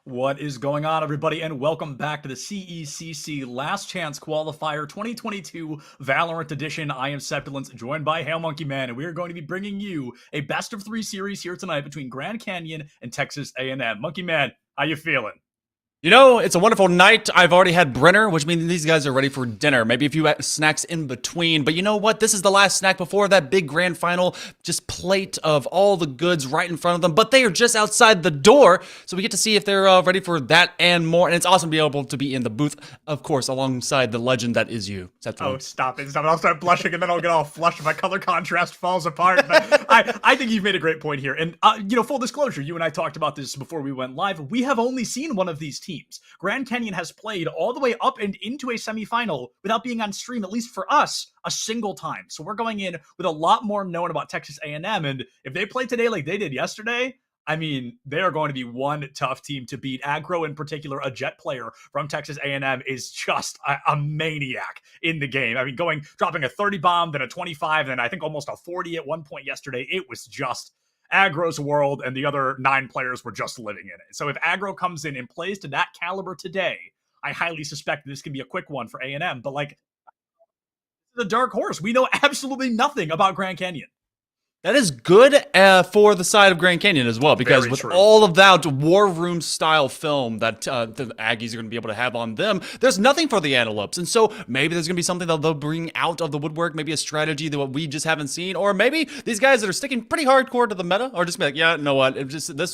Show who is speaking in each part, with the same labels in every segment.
Speaker 1: What is going on, everybody, and welcome back to the CECC Last Chance Qualifier 2022 Valorant Edition. I am Sepulence, joined by Hail Monkey Man, and we are going to be bringing you a best-of-3 series here tonight between Grand Canyon and Texas A&M. Monkey Man, how you feeling?
Speaker 2: You know, it's a wonderful night. I've already had Brenner, which means these guys are ready for dinner. Maybe a few snacks in between. But you know what? This is the last snack before that big grand final. Just plate of all the goods right in front of them. But they are just outside the door. So we get to see if they're ready for that and more. And it's awesome to be able to be in the booth, of course, alongside the legend that is you.
Speaker 1: Oh, stop it. I'll start blushing and then I'll get all flushed if my color contrast falls apart. But I think you've made a great point here. And, full disclosure, you and I talked about this before we went live. We have only seen one of these teams. Grand Canyon has played all the way up and into a semifinal without being on stream, at least for us, a single time. So we're going in with a lot more known about Texas A&M. And if they play today like they did yesterday, I mean, they are going to be one tough team to beat. Aggro, in particular, a Jet player from Texas A&M, is just a maniac in the game. I mean, dropping a 30 bomb, then a 25, then I think almost a 40 at one point yesterday. It was just Aggro's world, and the other 9 players were just living in it. So if Aggro comes in and plays to that caliber today, I highly suspect this can be a quick one for A&M. But, the dark horse. We know absolutely nothing about Grand Canyon.
Speaker 2: That is good for the side of Grand Canyon as well, because with all of that war room style film that the Aggies are going to be able to have on them, there's nothing for the Antelopes. And so maybe there's going to be something that they'll bring out of the woodwork, maybe a strategy that we just haven't seen, or maybe these guys that are sticking pretty hardcore to the meta are just be like, yeah, you know what,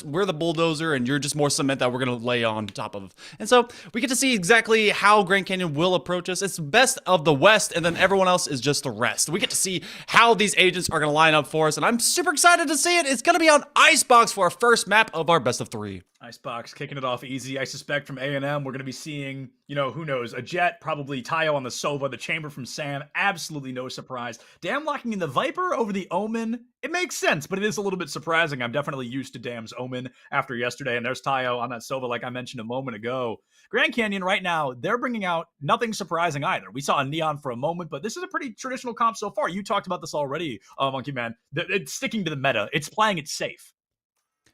Speaker 2: we're the bulldozer and you're just more cement that we're going to lay on top of. And so we get to see exactly how Grand Canyon will approach us. It's best of the West, and then everyone else is just the rest. We get to see how these agents are going to line up for us, and I'm super excited to see it. It's going to be on Icebox for our first map of our best of 3.
Speaker 1: Icebox kicking it off easy. I suspect from A&M, we're going to be seeing, who knows, a Jet, probably Tayo on the Sova, the Chamber from Sam. Absolutely no surprise. Dam locking in the Viper over the Omen. It makes sense, but it is a little bit surprising. I'm definitely used to Dam's Omen after yesterday, and there's Tayo on that Sova, like I mentioned a moment ago. Grand Canyon right now, they're bringing out nothing surprising either. We saw a Neon for a moment, but this is a pretty traditional comp so far. You talked about this already, Monkey Man. It's sticking to the meta. It's playing it safe.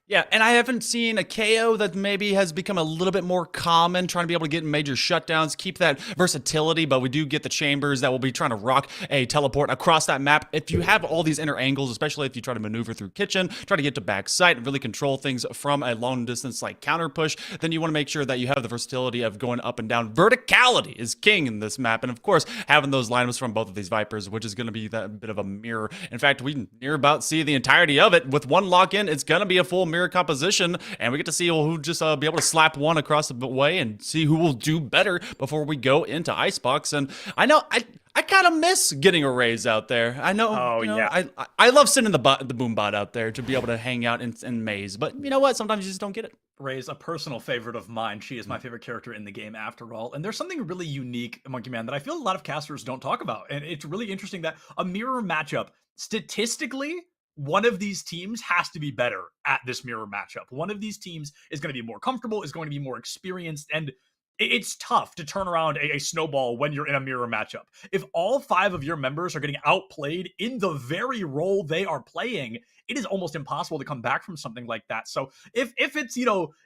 Speaker 2: Yeah, and I haven't seen a KO that maybe has become a little bit more common, trying to be able to get major shutdowns, keep that versatility, but we do get the chambers that will be trying to rock a teleport across that map. If you have all these inner angles, especially if you try to maneuver through kitchen, try to get to back sight, and really control things from a long distance like counter push, then you want to make sure that you have the versatility of going up and down. Verticality is king in this map, and of course, having those lineups from both of these Vipers, which is going to be that bit of a mirror. In fact, we near about see the entirety of it. With one lock in, it's going to be a full mirror composition, and we get to see who just be able to slap one across the way and see who will do better before we go into Icebox. And I know I kind of miss getting a raise out there. I know,
Speaker 1: yeah.
Speaker 2: I love sending the boom bot out there to be able to hang out in maze, but you know what? Sometimes you just don't get it.
Speaker 1: Ray's a personal favorite of mine. She is my favorite character in the game after all. And there's something really unique, Monkey Man, that I feel a lot of casters don't talk about. And it's really interesting that a mirror matchup, statistically, one of these teams has to be better at this mirror matchup. One of these teams is going to be more comfortable, is going to be more experienced, and it's tough to turn around a snowball when you're in a mirror matchup. If all 5 of your members are getting outplayed in the very role they are playing, it is almost impossible to come back from something like that. So if it's,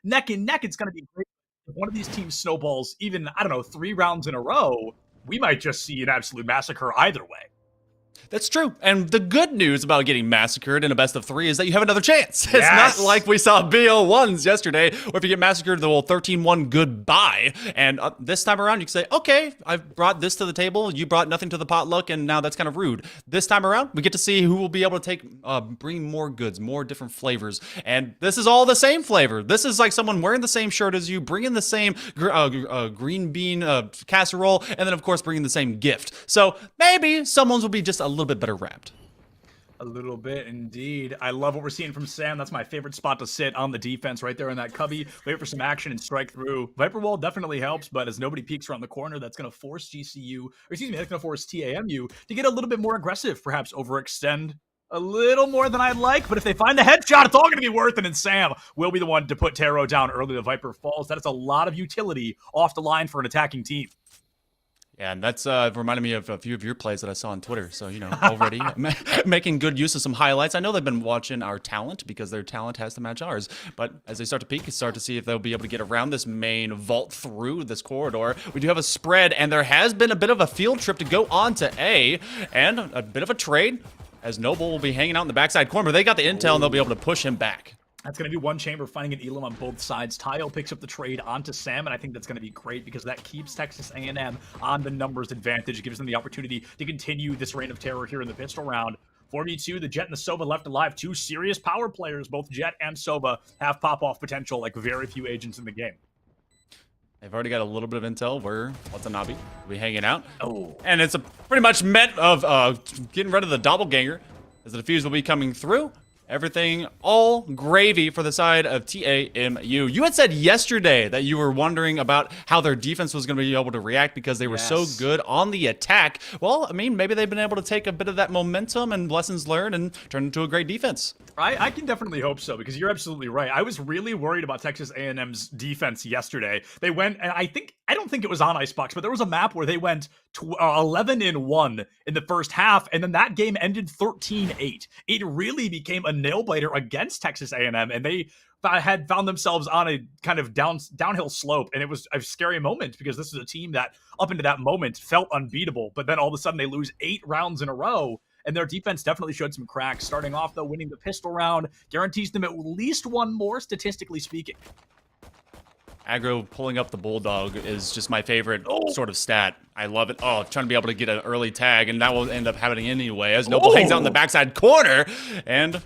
Speaker 1: neck and neck, it's going to be great. If one of these teams snowballs even, 3 rounds in a row, we might just see an absolute massacre either way.
Speaker 2: That's true. And the good news about getting massacred in a best of 3 is that you have another chance.
Speaker 1: Yes.
Speaker 2: It's not like we saw BO1s yesterday, where if you get massacred, the whole 13-1 goodbye. And this time around, you can say, okay, I've brought this to the table. You brought nothing to the potluck, and now that's kind of rude. This time around, we get to see who will be able to bring more goods, more different flavors. And this is all the same flavor. This is like someone wearing the same shirt as you, bringing the same green bean casserole, and then, of course, bringing the same gift. So maybe someone's will be just a little bit better wrapped.
Speaker 1: A little bit indeed. I love what we're seeing from Sam. That's my favorite spot to sit on the defense right there in that cubby. Wait for some action and strike through. Viper Wall definitely helps, but as nobody peeks around the corner, that's going to force GCU, or excuse me, that's going to force TAMU to get a little bit more aggressive, perhaps overextend a little more than I'd like, but if they find the headshot, it's all going to be worth it, and Sam will be the one to put Taro down early. The Viper falls. That is a lot of utility off the line for an attacking team.
Speaker 2: Yeah, and that's reminded me of a few of your plays that I saw on Twitter. So, already making good use of some highlights. I know they've been watching our talent because their talent has to match ours. But as they start to peak, you start to see if they'll be able to get around this main vault through this corridor. We do have a spread, and there has been a bit of a field trip to go on to A, and a bit of a trade, as Noble will be hanging out in the backside corner. They got the intel, and they'll be able to push him back.
Speaker 1: That's going to be one chamber finding an Elam on both sides. Tile picks up the trade onto Sam, and I think that's going to be great because that keeps Texas A&M on the numbers advantage. It gives them the opportunity to continue this reign of terror here in the pistol round. 4v2, the Jet and the Sova left alive. Two serious power players. Both Jet and Sova have pop-off potential like very few agents in the game.
Speaker 2: They've already got a little bit of intel where Watanabe will be hanging out.
Speaker 1: Oh.
Speaker 2: And it's a pretty much met of getting rid of the doppelganger as the defuse will be coming through. Everything all gravy for the side of TAMU. You had said yesterday that you were wondering about how their defense was going to be able to react because they were so good on the attack. Well, I mean, maybe they've been able to take a bit of that momentum and lessons learned and turn into a great defense.
Speaker 1: I can definitely hope so because you're absolutely right. I was really worried about Texas A&M's defense yesterday. They went, and I don't think it was on Icebox, but there was a map where they went 11-1 in the first half, and then that game ended 13-8. It really became a nail biter against Texas A&M, and they had found themselves on a kind of downhill slope, and it was a scary moment because this is a team that up into that moment felt unbeatable, but then all of a sudden they lose 8 rounds in a row. And their defense definitely showed some cracks. Starting off, though, winning the pistol round guarantees them at least one more, statistically speaking.
Speaker 2: Aggro pulling up the Bulldog is just my favorite sort of stat. I love it. Oh, trying to be able to get an early tag, and that will end up happening anyway as Noble hangs out in the backside corner. And,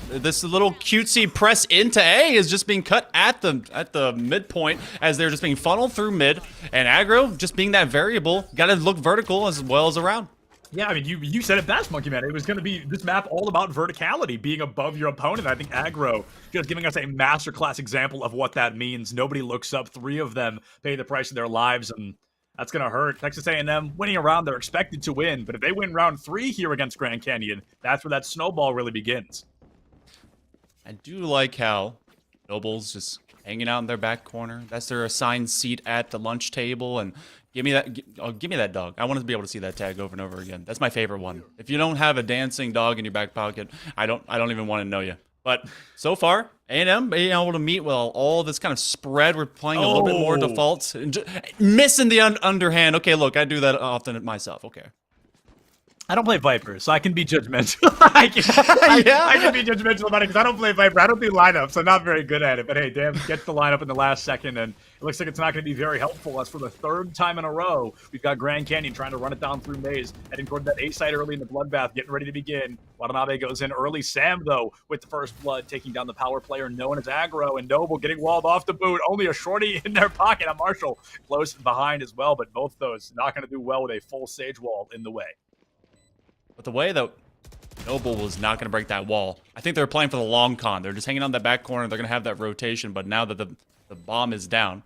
Speaker 2: this little cutesy press into A is just being cut at the midpoint as they're just being funneled through mid. And Aggro, just being that variable, got to look vertical as well as around.
Speaker 1: Yeah, I mean, you said it best, Monkey Man. It was going to be this map all about verticality, being above your opponent. I think Aggro just giving us a masterclass example of what that means. Nobody looks up. 3 of them pay the price of their lives, and that's going to hurt. Texas A&M winning a round they're expected to win, but if they win round 3 here against Grand Canyon, that's where that snowball really begins.
Speaker 2: I do like how Noble's just hanging out in their back corner. That's their assigned seat at the lunch table, and give me that dog. I want to be able to see that tag over and over again. That's my favorite one. If you don't have a dancing dog in your back pocket, I don't even want to know you. But so far, A&M being able to meet well all this kind of spread. We're playing a little bit more defaults, missing the underhand. Okay, look, I do that often myself. Okay.
Speaker 1: I don't play Viper, so I can be judgmental. I can be judgmental about it because I don't play Viper. I don't do lineups. I'm not very good at it. But hey, damn, gets the lineup in the last second, and it looks like it's not going to be very helpful. As for the 3rd time in a row, we've got Grand Canyon trying to run it down through Maze, heading toward that A side early in the bloodbath, getting ready to begin. Watanabe goes in early. Sam, though, with the first blood, taking down the power player known as Aggro, and Noble getting walled off the boot. Only a shorty in their pocket. A Marshall close behind as well, but both those not going to do well with a full Sage wall in the way.
Speaker 2: But the way that Noble was not going to break that wall, I think they were playing for the long con. They're just hanging on that back corner. They're going to have that rotation. But now that the bomb is down,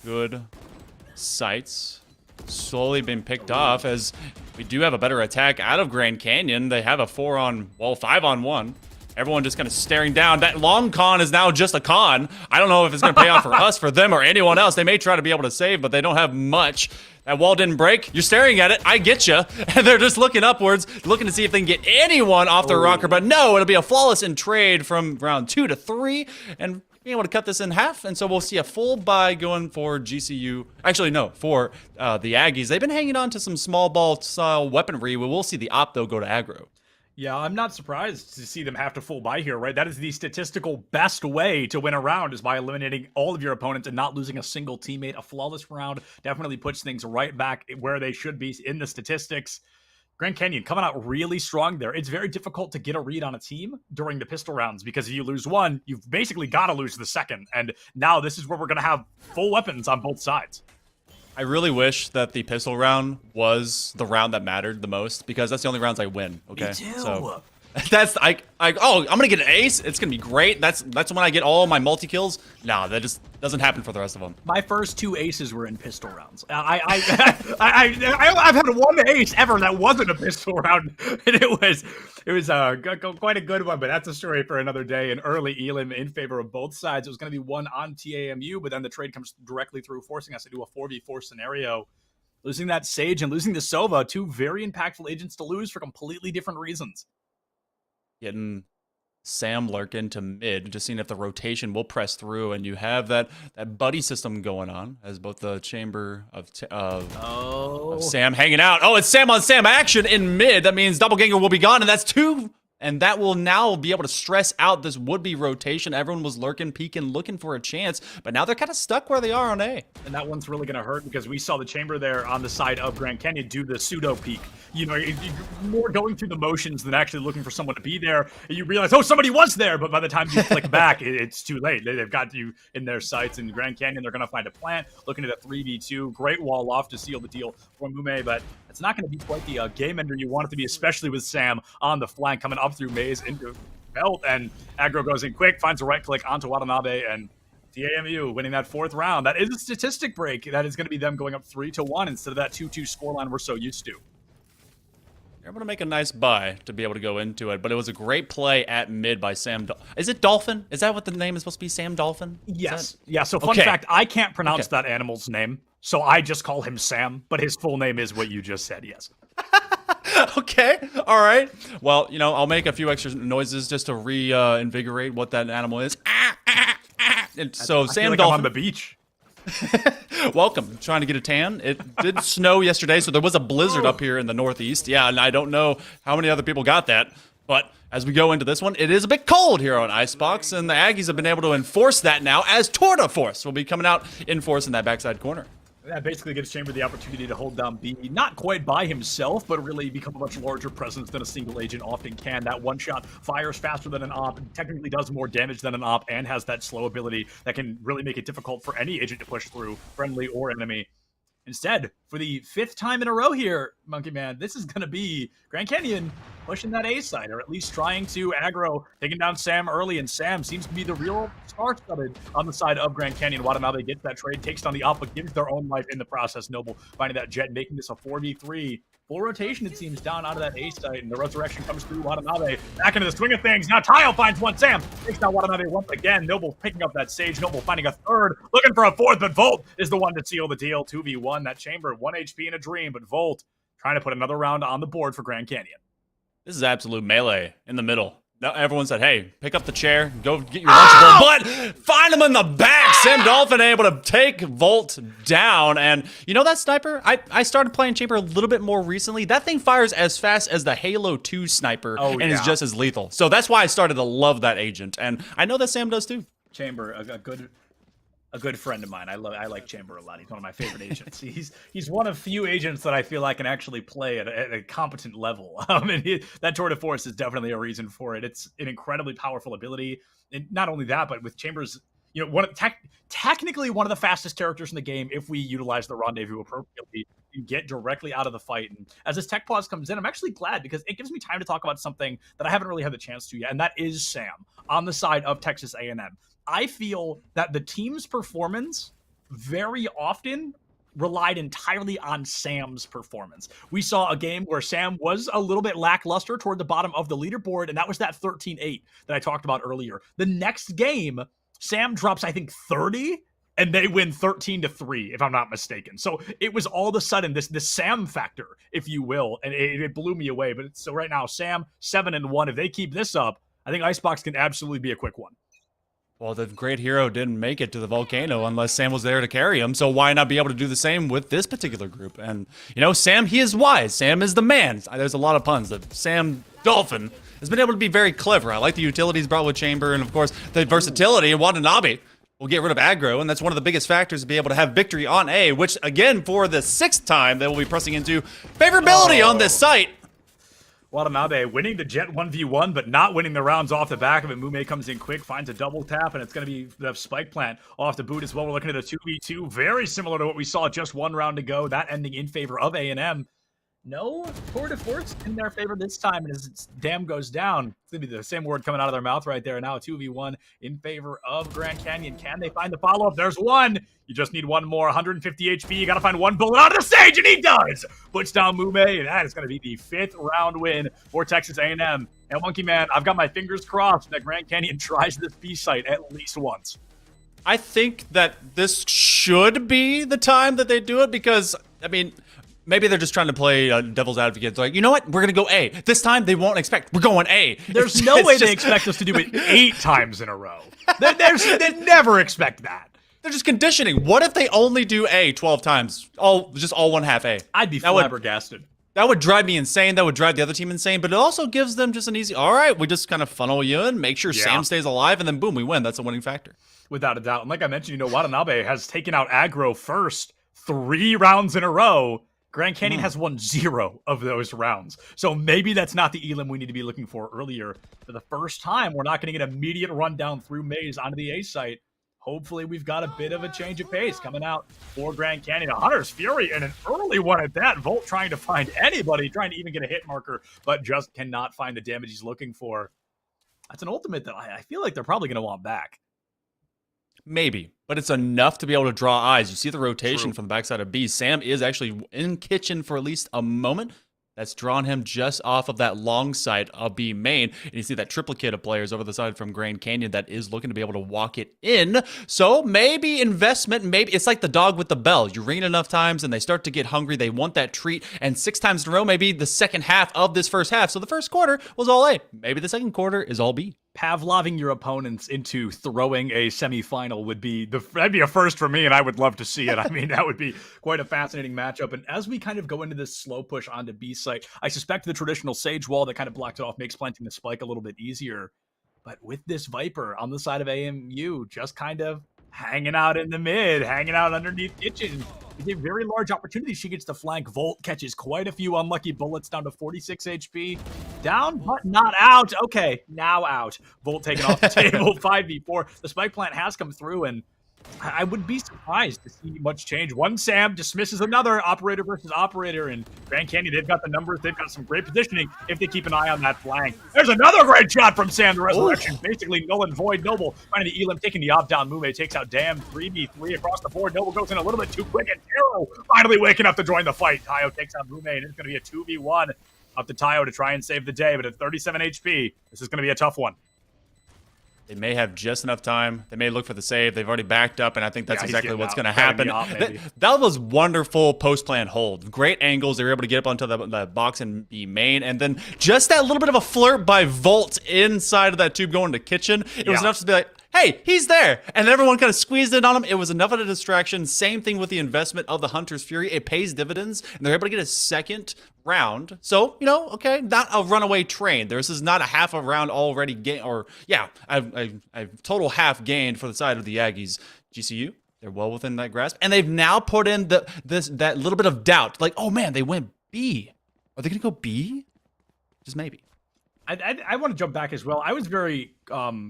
Speaker 2: good sights slowly been picked off as we do have a better attack out of Grand Canyon. They have a 5-on-1. Everyone just kind of staring down. That long con is now just a con. I don't know if it's going to pay off for us, for them, or anyone else. They may try to be able to save, but they don't have much. That wall didn't break. You're staring at it. I get you. And they're just looking upwards, looking to see if they can get anyone off their rocker. But no, it'll be a flawless in trade from round 2 to 3. And being able to cut this in half. And so we'll see a full buy going for GCU. Actually, no, for the Aggies. They've been hanging on to some small ball style weaponry. We will see the op, though, go to aggro.
Speaker 1: Yeah, I'm not surprised to see them have to full buy here, right? That is the statistical best way to win a round is by eliminating all of your opponents and not losing a single teammate. A flawless round definitely puts things right back where they should be in the statistics. Grand Canyon coming out really strong there. It's very difficult to get a read on a team during the pistol rounds because if you lose one, you've basically got to lose the second. And now this is where we're going to have full weapons on both sides.
Speaker 2: I really wish that the pistol round was the round that mattered the most because that's the only rounds I win. Okay,
Speaker 1: me too.
Speaker 2: So that's I'm gonna get an ace. It's gonna be great. That's when I get all my multi kills. No, that just doesn't happen for the rest of them.
Speaker 1: My first 2 aces were in pistol rounds. I've had 1 ace ever that wasn't a pistol round, and it was quite a good one. But that's a story for another day. An early Elam in favor of both sides. It was going to be one on TAMU, but then the trade comes directly through, forcing us to do a 4v4 scenario. Losing that Sage and losing the Sova, two very impactful agents to lose for completely different reasons.
Speaker 2: Getting Sam lurking to mid, just seeing if the rotation will press through, and you have that buddy system going on as both the chamber of Sam hanging out. Oh, it's Sam on Sam action in mid. That means Doppelganger will be gone, and that's two. And that will now be able to stress out this would-be rotation. Everyone was lurking, peeking, looking for a chance, but now they're kind of stuck where they are on A.
Speaker 1: And that one's really going to hurt because we saw the chamber there on the side of Grand Canyon do the pseudo peek. You know, you're more going through the motions than actually looking for someone to be there. And you realize, oh, somebody was there, but by the time you click back, it's too late. They've got you in their sights. In Grand Canyon, they're going to find a plant, looking at a 3v2. Great wall off to seal the deal for Mume, but it's not going to be quite the game ender you want it to be, especially with Sam on the flank coming up through Maze into Belt, and aggro goes in quick, finds a right click onto Watanabe, and TAMU winning that fourth round. That is a statistic break. That is going to be them going up 3-1 instead of that 2-2 scoreline we're so used to.
Speaker 2: They're able to make a nice buy to be able to go into it, but it was a great play at mid by Sam. Is it Dolphin? Is that what the name is supposed to be, Sam Dolphin?
Speaker 1: Yes. Yeah, so fun fact, I can't pronounce that animal's name, so I just call him Sam, but his full name is what you just said, yes.
Speaker 2: Okay, all right. Well, you know, I'll make a few extra noises just to reinvigorate what that animal is. And so
Speaker 1: I
Speaker 2: Sam
Speaker 1: feel like
Speaker 2: Dolphin.
Speaker 1: I'm on the beach.
Speaker 2: Welcome. Trying to get a tan. It did snow yesterday, so there was a blizzard up here in the Northeast. Yeah, and I don't know how many other people got that. But as we go into this one, it is a bit cold here on Icebox, and the Aggies have been able to enforce that now as Tour de Force will be coming out in force in that backside corner.
Speaker 1: That basically gives Chamber the opportunity to hold down B, not quite by himself, but really become a much larger presence than a single agent often can. That one shot fires faster than an op, technically does more damage than an op, and has that slow ability that can really make it difficult for any agent to push through, friendly or enemy. Instead, for the 5th time in a row here, Monkey Man, this is going to be Grand Canyon pushing that A side, or at least trying to aggro, taking down Sam early, and Sam seems to be the real star-studded on the side of Grand Canyon. Watanabe gets that trade, takes down the op, but gives their own life in the process. Noble finding that jet, making this a 4v3. Full rotation, it seems, down out of that A site, and the resurrection comes through Watanabe. Back into the swing of things. Now Tile finds one. Sam takes down Watanabe once again. Noble picking up that Sage. Noble finding a third. Looking for a fourth, but Volt is the one to seal the deal. 2v1. That Chamber, 1 HP in a dream, but Volt trying to put another round on the board for Grand Canyon.
Speaker 2: This is absolute melee in the middle. Now everyone said, hey, pick up the chair, go get your Lunchable, but find him in the back. Sam Dolphin able to take Volt down. And you know that sniper? I started playing Chamber a little bit more recently. That thing fires as fast as the Halo 2 sniper and is just as lethal. So that's why I started to love that agent. And I know that Sam does too.
Speaker 1: Chamber, a good friend of mine. I like Chamber a lot. He's one of my favorite agents. He's one of few agents that I feel I can actually play at a competent level. And that Tour de Force is definitely a reason for it. It's an incredibly powerful ability, and not only that, but with Chambers, you know, technically one of the fastest characters in the game if we utilize the rendezvous appropriately and get directly out of the fight. And as this tech pause comes in, I'm actually glad because it gives me time to talk about something that I haven't really had the chance to yet, and that is Sam on the side of Texas A&M. I feel that the team's performance very often relied entirely on Sam's performance. We saw a game where Sam was a little bit lackluster toward the bottom of the leaderboard, and that was that 13-8 that I talked about earlier. The next game, Sam drops, I think, 30, and they win 13-3, if I'm not mistaken. So it was all of a sudden this Sam factor, if you will, and it blew me away. But so right now, Sam 7-1. If they keep this up, I think Icebox can absolutely be a quick one.
Speaker 2: Well, the great hero didn't make it to the volcano unless Sam was there to carry him, so why not be able to do the same with this particular group? And, you know, Sam, he is wise. Sam is the man. There's a lot of puns that Sam Dolphin has been able to be very clever. I like the utilities brought with Chamber, and, of course, the versatility. And Watanabe will get rid of aggro, and that's one of the biggest factors to be able to have victory on A, which, again, for the 6th time, they will be pressing into favorability on this site.
Speaker 1: Watanabe winning the Jet 1v1, but not winning the rounds off the back of it. Mume comes in quick, finds a double tap, and it's going to be the spike plant off the boot as well. We're looking at a 2v2, very similar to what we saw just one round to go, that ending in favor of A&M. No Tour de Force in their favor this time, and as dam goes down, it's going to be the same word coming out of their mouth right there. Now a 2v1 in favor of Grand Canyon. Can they find the follow-up? There's one. You just need one more. 150 HP. You got to find one bullet out of the stage, and he does. Puts down Mume, and that is going to be the 5th round win for Texas A&M. And Monkey Man, I've got my fingers crossed that Grand Canyon tries this B site at least once.
Speaker 2: I think that this should be the time that they do it because, I mean, Maybe they're just trying to play devil's advocate. They're like, you know what? We're going to go A. This time they won't expect. We're going A.
Speaker 1: There's no way they expect us to do it 8 times in a row. They never expect that.
Speaker 2: They're just conditioning. What if they only do A 12 times? All 1/2 A.
Speaker 1: I'd be flabbergasted.
Speaker 2: That would drive me insane. That would drive the other team insane. But it also gives them just an easy, all right, we just kind of funnel you in, make sure Sam stays alive, and then boom, we win. That's a winning factor.
Speaker 1: Without a doubt. And like I mentioned, Watanabe has taken out aggro first 3 rounds in a row. Grand Canyon has won 0 of those rounds. So maybe that's not the Elim we need to be looking for earlier. For the first time, we're not going to get immediate rundown through Maze onto the A site. Hopefully, we've got a bit of a change of pace coming out for Grand Canyon. Hunter's Fury and an early one at that. Volt trying to find anybody, trying to even get a hit marker, but just cannot find the damage he's looking for. That's an ultimate that I feel like they're probably going to want back.
Speaker 2: Maybe, but it's enough to be able to draw eyes. You see the rotation from the backside of B. Sam is actually in kitchen for at least a moment. That's drawn him just off of that long side of B main. And you see that triplicate of players over the side from Grand Canyon that is looking to be able to walk it in. So maybe investment, maybe it's like the dog with the bell. You ring it enough times and they start to get hungry. They want that treat. And 6 times in a row, maybe the second half of this first half. So the first quarter was all A. Maybe the second quarter is all B.
Speaker 1: Pavloving your opponents into throwing a semifinal would be that'd be a first for me, and I would love to see it. I mean, that would be quite a fascinating matchup. And as we kind of go into this slow push onto B site, I suspect the traditional Sage wall that kind of blocked it off makes planting the spike a little bit easier. But with this Viper on the side of AMU, just kind of hanging out in the mid, hanging out underneath kitchen. It's a very large opportunity. She gets the flank. Volt catches quite a few unlucky bullets down to 46 HP. Down, but not out. Okay, now out. Volt taken off the table, 5v4. The spike plant has come through, and I would be surprised to see much change. One Sam dismisses another, operator versus operator, and Grand Canyon, they've got the numbers. They've got some great positioning if they keep an eye on that flank. There's another great shot from Sam, the resurrection. Ooh. Basically null and void. Noble finding the Elim, taking the op down. Mume takes out Dam, 3v3 across the board. Noble goes in a little bit too quick, and Taro finally waking up to join the fight. Tayo takes out Mume, and it's going to be a 2v1 up to Tayo to try and save the day, but at 37 HP, this is going to be a tough one.
Speaker 2: They may have just enough time. They may look for the save. They've already backed up, and I think that's exactly what's going to happen. That was wonderful post-plan hold. Great angles. They were able to get up onto the box and be main, and then just that little bit of a flirt by Volt inside of that tube going to kitchen. It was enough to be like, hey, he's there. And everyone kind of squeezed in on him. It was enough of a distraction. Same thing with the investment of the Hunter's Fury. It pays dividends, and they're able to get a second round. So, okay, not a runaway train. This is not a half a round already gained, I've total half gained for the side of the Aggies. GCU, they're well within that grasp. And they've now put in that little bit of doubt. Like, oh man, they went B. Are they going to go B? Just maybe.
Speaker 1: I want to jump back as well. I was very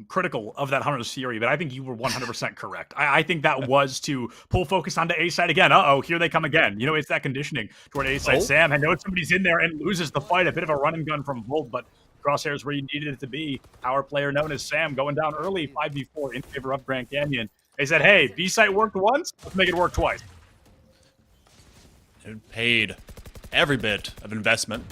Speaker 1: critical of that Hunter's Fury, but I think you were 100% correct. I think that was to pull focus onto A side again. Uh-oh, here they come again. It's that conditioning toward A side. Sam, I know somebody's in there and loses the fight. A bit of a run and gun from Volt, but crosshairs where you needed it to be. Power player known as Sam going down early, 5v4 in favor of Grand Canyon. They said, hey, B site worked once, let's make it work twice.
Speaker 2: It paid every bit of investment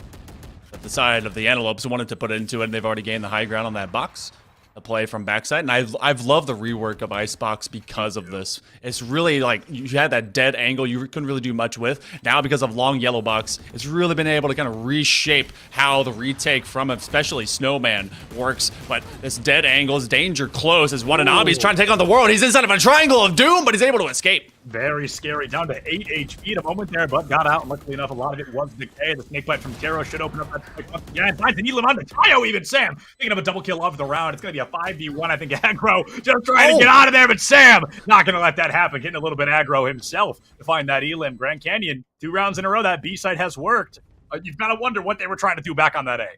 Speaker 2: the side of the Antelopes wanted to put into it, and they've already gained the high ground on that box. A play from backside, and I've loved the rework of Icebox because of this. It's really like you had that dead angle you couldn't really do much with. Now because of long yellow box, it's really been able to kind of reshape how the retake from especially Snowman works. But this dead angle is danger close as Watanabe's trying to take on the world. He's inside of a triangle of doom, but he's able to escape.
Speaker 1: Very scary, down to 8 HP at a moment there, but got out. Luckily enough, a lot of it was decay. The snake bite from Taro should open up that spike once again. Finds an Elim on the Tayo even. Sam picking up a double kill of the round. It's going to be a 5v1, I think, aggro. Just trying to get out of there, but Sam not going to let that happen. Getting a little bit aggro himself to find that Elim. Grand Canyon, 2 rounds in a row. That B side has worked. You've got to wonder what they were trying to do back on that A.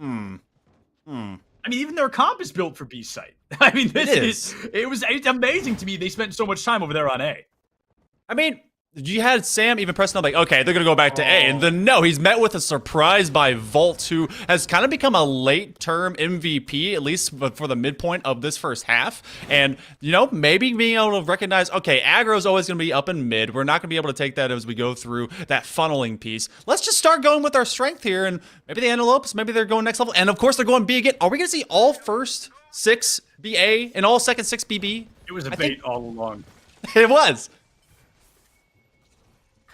Speaker 1: I mean, even their comp is built for B site. I mean, it's amazing to me they spent so much time over there on A.
Speaker 2: I mean, you had Sam even pressing up like, okay, they're going to go back to A. And then no, he's met with a surprise by Volt, who has kind of become a late-term MVP, at least for the midpoint of this first half. And, maybe being able to recognize, okay, aggro is always going to be up in mid. We're not going to be able to take that as we go through that funneling piece. Let's just start going with our strength here. And maybe the Antelopes, maybe they're going next level. And, of course, they're going B again. Are we going to see all first 6 be A and all second 6 be B?
Speaker 1: It was a bait all along.
Speaker 2: It was.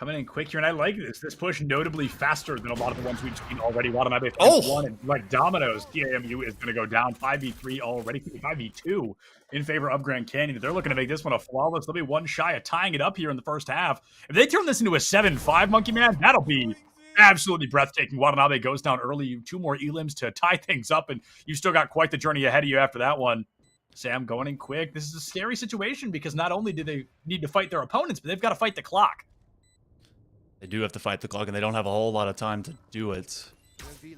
Speaker 1: Coming in quick here, and I like this. This push notably faster than a lot of the ones we've seen already. Watanabe one, and like dominoes, TAMU is going to go down 5v3 already, 5v2 in favor of Grand Canyon. They're looking to make this one a flawless. They'll be one shy of tying it up here in the first half. If they turn this into a 7-5, Monkey Man, that'll be absolutely breathtaking. Watanabe goes down early, 2 more elims to tie things up, and you've still got quite the journey ahead of you after that one. Sam going in quick. This is a scary situation because not only do they need to fight their opponents, but they've got to fight the clock.
Speaker 2: They do have to fight the clock, and they don't have a whole lot of time to do it,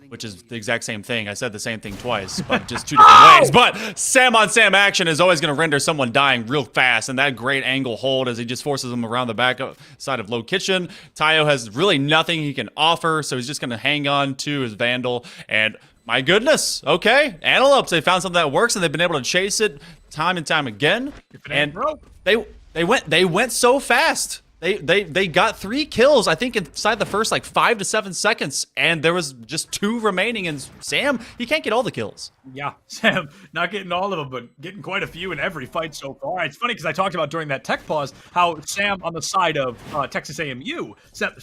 Speaker 2: which is the exact same thing. I said the same thing twice, but just 2 different ways. But Sam-on-Sam action is always going to render someone dying real fast, and that great angle hold as he just forces them around the back side of Low Kitchen. Tayo has really nothing he can offer, so he's just going to hang on to his Vandal, and my goodness, okay, Antelopes, they found something that works, and they've been able to chase it time and time again, and they went so fast. They got 3 kills, I think, inside the first like 5 to 7 seconds, and there was just 2 remaining. And Sam, he can't get all the kills.
Speaker 1: Yeah, Sam not getting all of them, but getting quite a few in every fight so far. It's funny because I talked about during that tech pause how Sam on the side of Texas AMU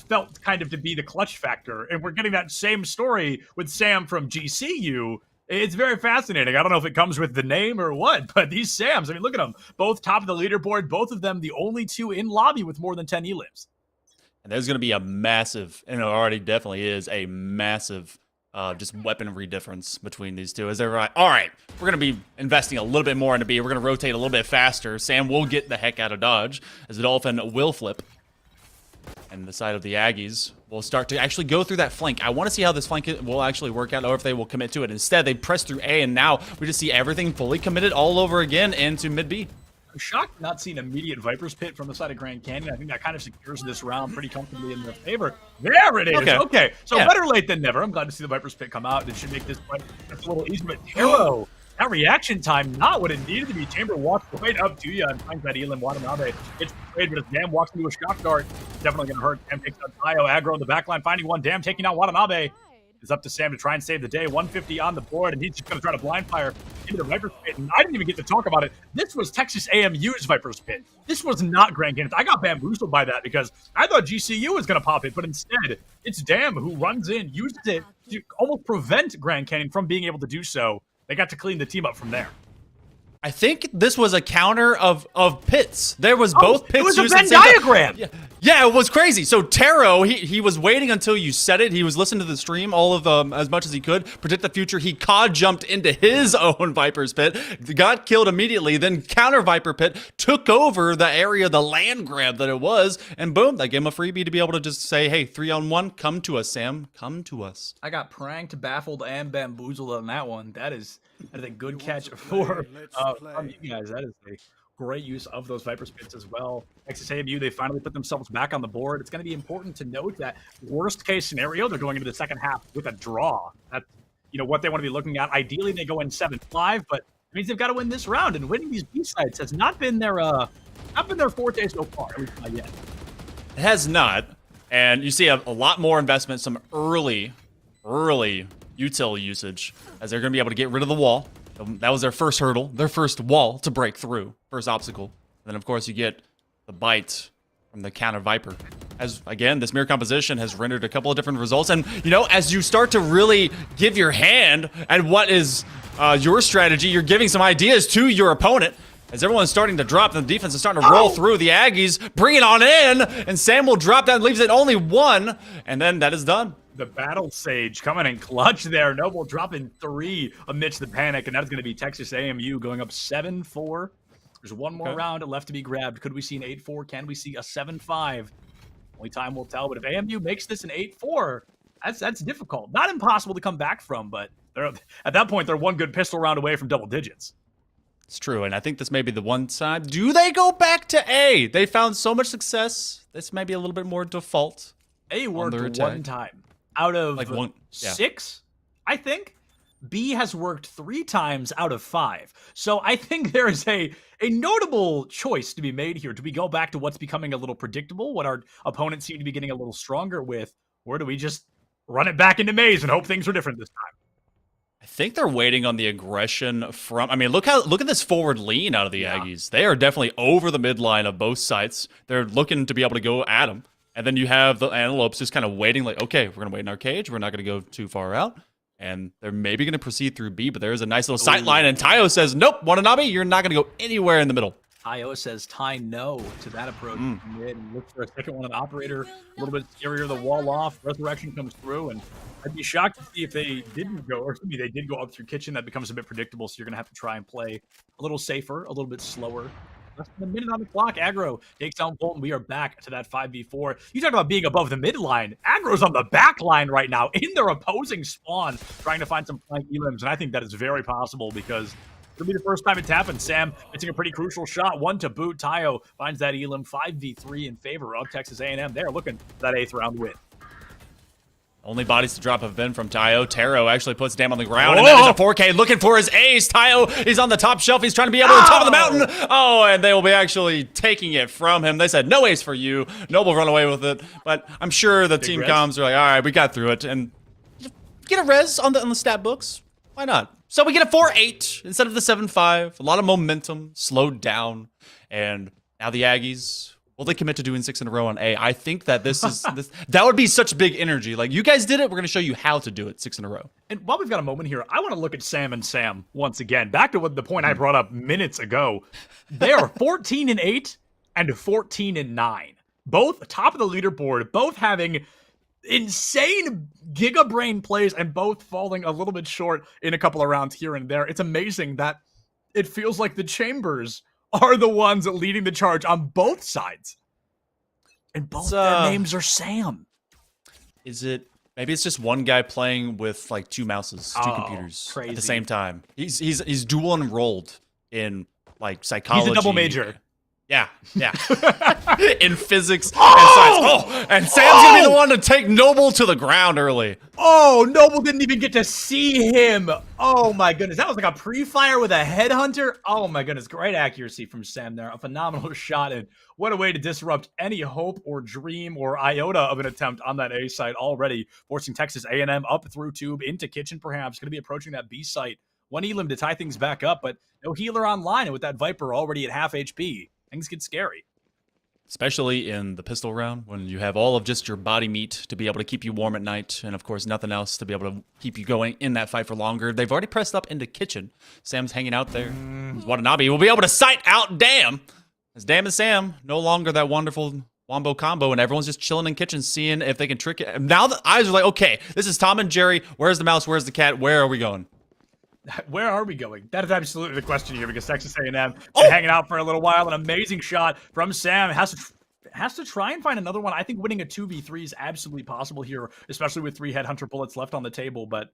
Speaker 1: felt kind of to be the clutch factor, and we're getting that same story with Sam from GCU. It's very fascinating. I don't know if it comes with the name or what, but these Sams, I mean, look at them. Both top of the leaderboard, both of them the only 2 in lobby with more than 10 elims.
Speaker 2: And there's going to be a massive, and it already definitely is, a massive just weaponry difference between these two. As they're like, all right, we're going to be investing a little bit more into B. We're going to rotate a little bit faster. Sam will get the heck out of dodge as the Dolphin will flip. And the side of the Aggies will start to actually go through that flank. I want to see how this flank will actually work out, or if they will commit to it. Instead, they press through A, and now we just see everything fully committed all over again into mid-B.
Speaker 1: I'm shocked not seeing immediate Viper's Pit from the side of Grand Canyon. I think that kind of secures this round pretty comfortably in their favor. There it is. Okay. So better late than never. I'm glad to see the Viper's Pit come out. It should make this fight just a little easier. But Taro, that reaction time, not what it needed to be. Chamber walks right up to you and finds that Elam Watanabe. It's great, but as Dam walks into a shock dart, definitely going to hurt. Dam takes out Tayo, aggro in the backline, finding one. Dam taking out Watanabe. It's up to Sam to try and save the day. 150 on the board, and he's just going to try to blind fire into the Viper's Pit. And I didn't even get to talk about it. This was Texas AMU's Viper's Pit. This was not Grand Canyon. I got bamboozled by that because I thought GCU was going to pop it, but instead, it's Dam who runs in, uses it to almost prevent Grand Canyon from being able to do so. They got to clean the team up from there.
Speaker 2: I think this was a counter of pits. There was both pits.
Speaker 1: It was a Venn diagram.
Speaker 2: Yeah, it was crazy. So Taro, he was waiting until you said it. He was listening to the stream all of as much as he could. Predict the future. He COD jumped into his own Viper's Pit, got killed immediately. Then counter Viper Pit took over the area, the land grab that it was, and boom, that gave him a freebie to be able to just say, "Hey, 3-on-1, come to us, Sam, come to us."
Speaker 1: I got pranked, baffled, and bamboozled on that one. That is a good catch for you guys. That is a great use of those Viper's Pits as well. Texas AMU, they finally put themselves back on the board. It's going to be important to note that worst case scenario, they're going into the second half with a draw. That's what they want to be looking at. Ideally, they go in 7-5, but it means they've got to win this round. And winning these B sides has not been their forte so far, at least not yet.
Speaker 2: It has not, and you see a lot more investment, some early util usage, as they're going to be able to get rid of the wall. That was their first hurdle, their first wall to break through, first obstacle. And then, of course, you get the bite from the counter Viper. As, again, this mirror composition has rendered a couple of different results. And, as you start to really give your hand at what is your strategy, you're giving some ideas to your opponent. As everyone's starting to drop, and the defense is starting to roll through, the Aggies bring it on in, and Sam will drop down, leaves it only 1, and then that is done.
Speaker 1: The Battle Sage coming in clutch there. Noble dropping 3 amidst the panic, and that's going to be Texas AMU going up 7-4. There's one more round left to be grabbed. Could we see an 8-4? Can we see a 7-5? Only time will tell. But if AMU makes this an 8-4, that's difficult. Not impossible to come back from, but at that point, they're one good pistol round away from double digits.
Speaker 2: It's true, and I think this may be the one side. Do they go back to A? They found so much success. This may be a little bit more default.
Speaker 1: A worked one time. Out of 6, I think. B has worked 3 times out of 5. So I think there is a notable choice to be made here. Do we go back to what's becoming a little predictable, what our opponents seem to be getting a little stronger with, or do we just run it back into maze and hope things are different this time?
Speaker 2: I think they're waiting on the aggression from. I mean, look at this forward lean out of the Aggies. They are definitely over the midline of both sides. They're looking to be able to go at them. And then you have the Antelopes just kind of waiting like, okay, we're going to wait in our cage. We're not going to go too far out. And they're maybe going to proceed through B, but there's a nice little sight line. And Tayo says, nope, Watanabe, you're not going to go anywhere in the middle.
Speaker 1: Tayo says Ty no to that approach. Mid and look for a second one. An operator, a little bit scarier. The wall off. Resurrection comes through. And I'd be shocked to see if they didn't go, or excuse me, they did go up through kitchen. That becomes a bit predictable. So you're going to have to try and play a little safer, a little bit slower. Less than a minute on the clock. Aggro takes down Bolton. We are back to that 5v4. You talk about being above the midline. Aggro's on the back line right now in their opposing spawn, trying to find some flank elims. And I think that is very possible because it'll be the first time it's happened. Sam missing a pretty crucial shot. One to boot. Tayo finds that elim. 5v3 in favor of Texas A&M. They're looking for that 8th round win.
Speaker 2: Only bodies to drop have been from Tayo. Taro actually puts Dam on the ground, and that is a 4K looking for his ace. Tayo is on the top shelf. He's trying to be able to top of the mountain. Oh, and they will be actually taking it from him. They said, no ace for you. Noble run away with it. But I'm sure the team comms are like, all right, we got through it. And get a res on the stat books. Why not? So we get a 4-8 instead of the 7-5. A lot of momentum, slowed down. And now the Aggies, will they commit to doing 6 in a row on A? I think that this is that would be such big energy. Like, you guys did it, we're going to show you how to do it 6 in a row.
Speaker 1: And while we've got a moment here, I want to look at Sam and Sam once again. Back to what the point I brought up minutes ago. They are 14-8 and 14-9. Both top of the leaderboard, both having insane giga brain plays and both falling a little bit short in a couple of rounds here and there. It's amazing that it feels like the Chambers are the ones leading the charge on both sides. And both their names are Sam.
Speaker 2: Is it, maybe it's just one guy playing with like 2 mouses, 2 computers at the same time. He's dual enrolled in like psychology.
Speaker 1: He's a double major.
Speaker 2: Yeah. In physics and science. Oh, and Sam's gonna be the one to take Noble to the ground early.
Speaker 1: Oh, Noble didn't even get to see him. Oh my goodness, that was like a pre-fire with a headhunter. Oh my goodness, great accuracy from Sam there. A phenomenal shot, and what a way to disrupt any hope or dream or iota of an attempt on that A site already, forcing Texas A&M up through tube into kitchen perhaps. Going to be approaching that B site. One elim to tie things back up, but no healer online, and with that Viper already at half HP, things get scary.
Speaker 2: Especially in the pistol round, when you have all of just your body meat to be able to keep you warm at night, and of course nothing else to be able to keep you going in that fight for longer. They've already pressed up into kitchen. Sam's hanging out there. Watanabe will be able to sight out Dam. As Dam and Sam, no longer that wonderful wombo combo, and everyone's just chilling in kitchen, seeing if they can trick it. Now the eyes are like, okay, this is Tom and Jerry. Where's the mouse? Where's the cat? Where are we going?
Speaker 1: Where are we going? That is absolutely the question here, because Texas A&M been hanging out for a little while. An amazing shot from Sam. Has to try and find another one. I think winning a 2v3 is absolutely possible here, especially with 3 headhunter bullets left on the table. But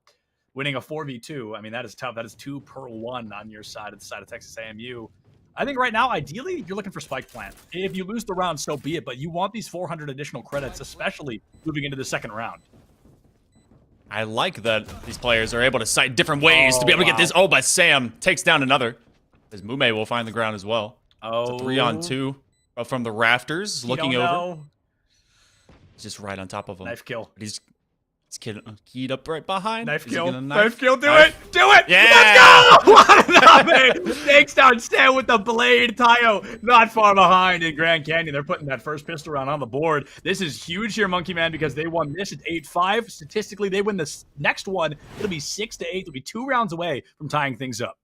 Speaker 1: winning a 4v2, I mean, that is tough. That is 2 per 1 on your side, at the side of Texas AMU. I think right now, ideally, you're looking for spike plant. If you lose the round, so be it. But you want these 400 additional credits, especially moving into the second round.
Speaker 2: I like that these players are able to sight different ways to be able to get this. Oh, but Sam takes down another. As Mume will find the ground as well. It's a 3-on-2 from the rafters, looking over. He's just right on top of him.
Speaker 1: Knife kill.
Speaker 2: But he's keyed up right behind.
Speaker 1: Knife kill. Knife kill. Do it.
Speaker 2: Yeah.
Speaker 1: Let's go. Watanabe takes down Stan with the blade. Tayo not far behind in Grand Canyon. They're putting that first pistol round on the board. This is huge here, Monkey Man, because they won this at 8-5. Statistically, they win this next one. It'll be 6-8. It'll be 2 rounds away from tying things up.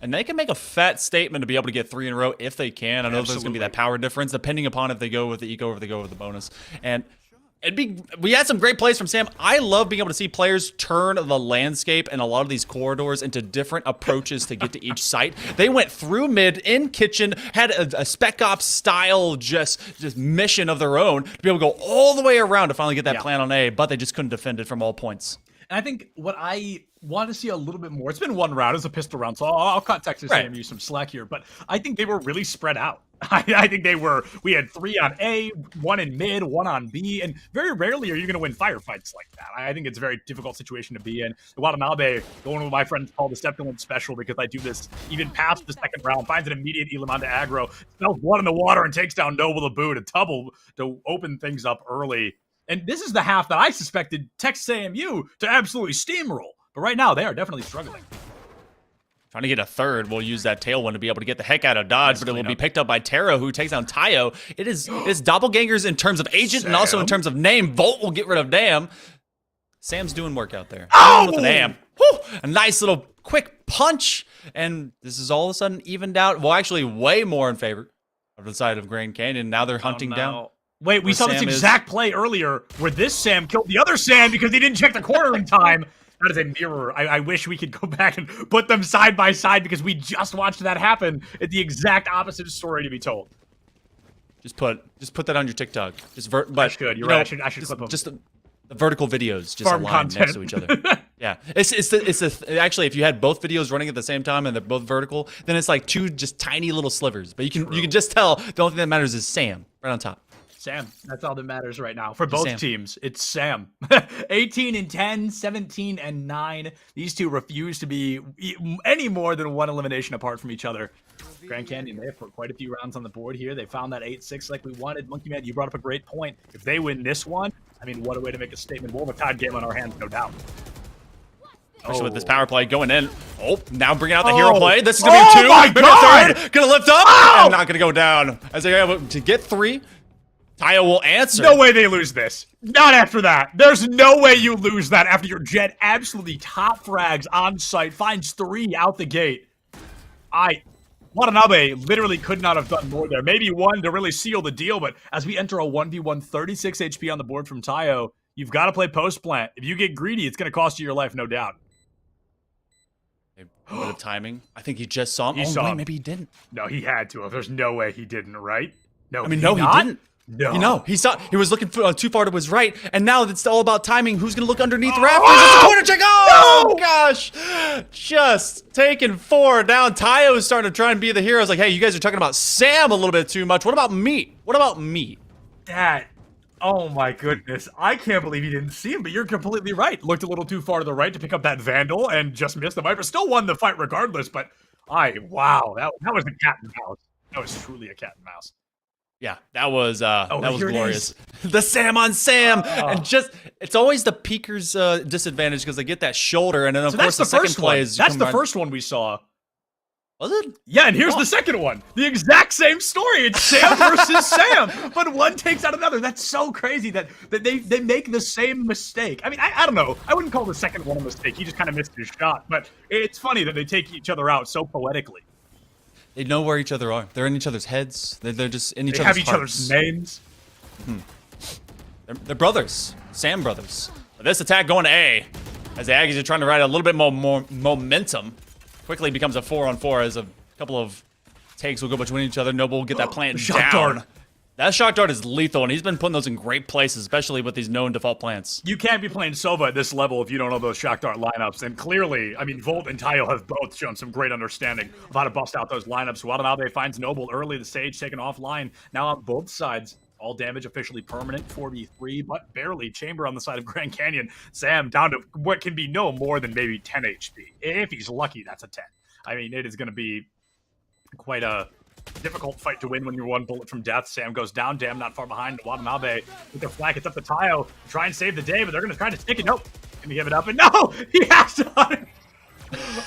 Speaker 2: And they can make a fat statement to be able to get 3 in a row if they can. I know there's going to be that power difference, depending upon if they go with the eco or if they go with the bonus. And we had some great plays from Sam. I love being able to see players turn the landscape and a lot of these corridors into different approaches to get to each site. They went through mid, in kitchen, had a Spec Ops style just mission of their own to be able to go all the way around to finally get that plan on A, but they just couldn't defend it from all points.
Speaker 1: And I think what I want to see a little bit more, it's been 1 round, it's a pistol round, so I'll cut Texas A&M some slack here, but I think they were really spread out. I think we had 3 on A, 1 in mid, 1 on B, and very rarely are you going to win firefights like that. I think it's a very difficult situation to be in. Watanabe, going with my friends called the Steptoland Special, because I do this even past the second round, finds an immediate elim onto aggro, smells blood in the water, and takes down Noble the boot, a double to open things up early. And this is the half that I suspected Texas AMU to absolutely steamroll. But right now, they are definitely struggling.
Speaker 2: trying to get a third. We'll use that tailwind to be able to get the heck out of dodge, but it will be picked up by Taro, who takes down Tayo. It's doppelgangers in terms of agent and also in terms of name. Volt will get rid of Dam. Sam's doing work out there. With the Dam. Whew, a nice little quick punch, and this is all of a sudden evened out. Well, actually, way more in favor of the side of Grand Canyon. Now they're hunting down.
Speaker 1: Wait, we saw this exact play earlier where this Sam killed the other Sam because he didn't check the corner in time. That is a mirror. I wish we could go back and put them side by side because we just watched that happen. It's the exact opposite story to be told.
Speaker 2: Just put that on your TikTok.
Speaker 1: I should. You're right. I should clip them.
Speaker 2: Just the vertical videos just
Speaker 1: Farm
Speaker 2: aligned
Speaker 1: content.
Speaker 2: next to each other. Yeah, actually, if you had both videos running at the same time and they're both vertical, then it's like two just tiny little slivers. But you can just tell the only thing that matters is Sam right on top.
Speaker 1: Sam. That's all that matters right now. For both teams, it's Sam. 18 and 10, 17 and 9. These two refuse to be any more than one elimination apart from each other. Grand Canyon, they have put quite a few rounds on the board here. They found that 8-6 like we wanted. Monkey Man, you brought up a great point. If they win this one, I mean, what a way to make a statement. We'll have a tied game on our hands, no doubt.
Speaker 2: Especially with this power play going in. Oh, now bringing out the hero play. This is going to be a 2.
Speaker 1: My God!
Speaker 2: Going to lift up and not going to go down. As they're able to get 3. Tayo will answer.
Speaker 1: No way they lose this. Not after that. There's no way you lose that after your Jet absolutely top frags on site, finds 3 out the gate. Watanabe literally could not have done more there. Maybe 1 to really seal the deal, but as we enter a 1v1, 36 HP on the board from Tayo, you've got to play post plant. If you get greedy, it's going to cost you your life, no doubt.
Speaker 2: A bit of timing. I think he just saw him.
Speaker 1: He saw him.
Speaker 2: Maybe he didn't.
Speaker 1: No, he had to have. There's no way he didn't, right? No,
Speaker 2: I mean, no, he didn't.
Speaker 1: No.
Speaker 2: He was looking too far to his right, and now it's all about timing. Who's going to look underneath the rafters? It's a corner check. Oh, gosh. Just taking 4 down. Tayo is starting to try and be the hero. I was like, hey, you guys are talking about Sam a little bit too much. What about me?
Speaker 1: That, oh my goodness. I can't believe you didn't see him, but you're completely right. Looked a little too far to the right to pick up that Vandal and just missed the Viper. Still won the fight regardless, but wow, that was a cat and mouse. That was truly a cat and mouse.
Speaker 2: Yeah, that was glorious. The Sam on Sam, and it's always the peeker's disadvantage because they get that shoulder, and then of course the second play is
Speaker 1: that's the first one we saw.
Speaker 2: Was it?
Speaker 1: Yeah, and here's the second one. The exact same story. It's Sam versus Sam, but one takes out another. That's so crazy that they make the same mistake. I mean, I don't know. I wouldn't call the second one a mistake. He just kind of missed his shot, but it's funny that they take each other out so poetically.
Speaker 2: They know where each other are. They're in each other's heads. They're just in each other's
Speaker 1: hearts. They have each
Speaker 2: hearts.
Speaker 1: other's names.
Speaker 2: They're brothers. Sam brothers. But this attack going to A. As the Aggies are trying to ride a little bit more momentum. Quickly becomes a 4-on-4 as a couple of takes will go between each other. Noble will get that plant
Speaker 1: shock
Speaker 2: down.
Speaker 1: dart.
Speaker 2: That shock dart is lethal, and he's been putting those in great places, especially with these known default plants.
Speaker 1: You can't be playing Sova at this level if you don't know those shock dart lineups. And clearly, I mean, Volt and Tayo have both shown some great understanding of how to bust out those lineups. Watanabe finds Noble early the stage, taken offline. Now on both sides, all damage officially permanent, 4v3, but barely. Chamber on the side of Grand Canyon. Sam down to what can be no more than maybe 10 HP. If he's lucky, that's a 10. I mean, it is going to be quite a difficult fight to win when you're 1 bullet from death. Sam goes down, Dam not far behind. Watanabe with their flag, it's up to Tayo. Try and save the day, but they're going to try to take it. Nope. Gonna give it up, and no! He has to hunt it.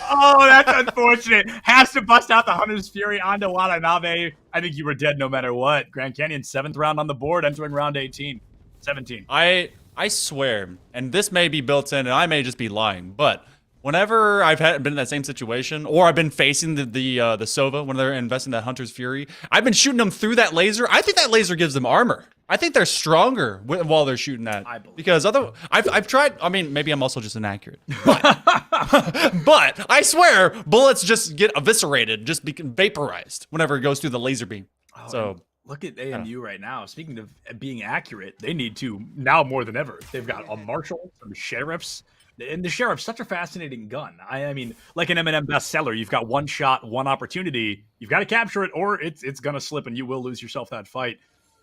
Speaker 1: Oh, that's unfortunate. Has to bust out the Hunter's Fury onto Watanabe. I think you were dead no matter what. Grand Canyon, 7th round on the board, entering round 18. 17.
Speaker 2: I swear, and this may be built in, and I may just be lying, but whenever I've been in that same situation, or I've been facing the Sova when they're investing that Hunter's Fury, I've been shooting them through that laser. I think that laser gives them armor. I think they're stronger while they're shooting that.
Speaker 1: I believe.
Speaker 2: Because I've tried. I mean, maybe I'm also just inaccurate. But, but I swear, bullets just get eviscerated, just vaporized whenever it goes through the laser beam.
Speaker 1: Oh,
Speaker 2: so
Speaker 1: look at AMU right now. Speaking of being accurate, they need to now more than ever. They've got a marshal, some sheriffs. And the Sheriff's such a fascinating gun. I mean, like an M&M bestseller, you've got one shot, one opportunity. You've got to capture it, or it's going to slip, and you will lose yourself that fight.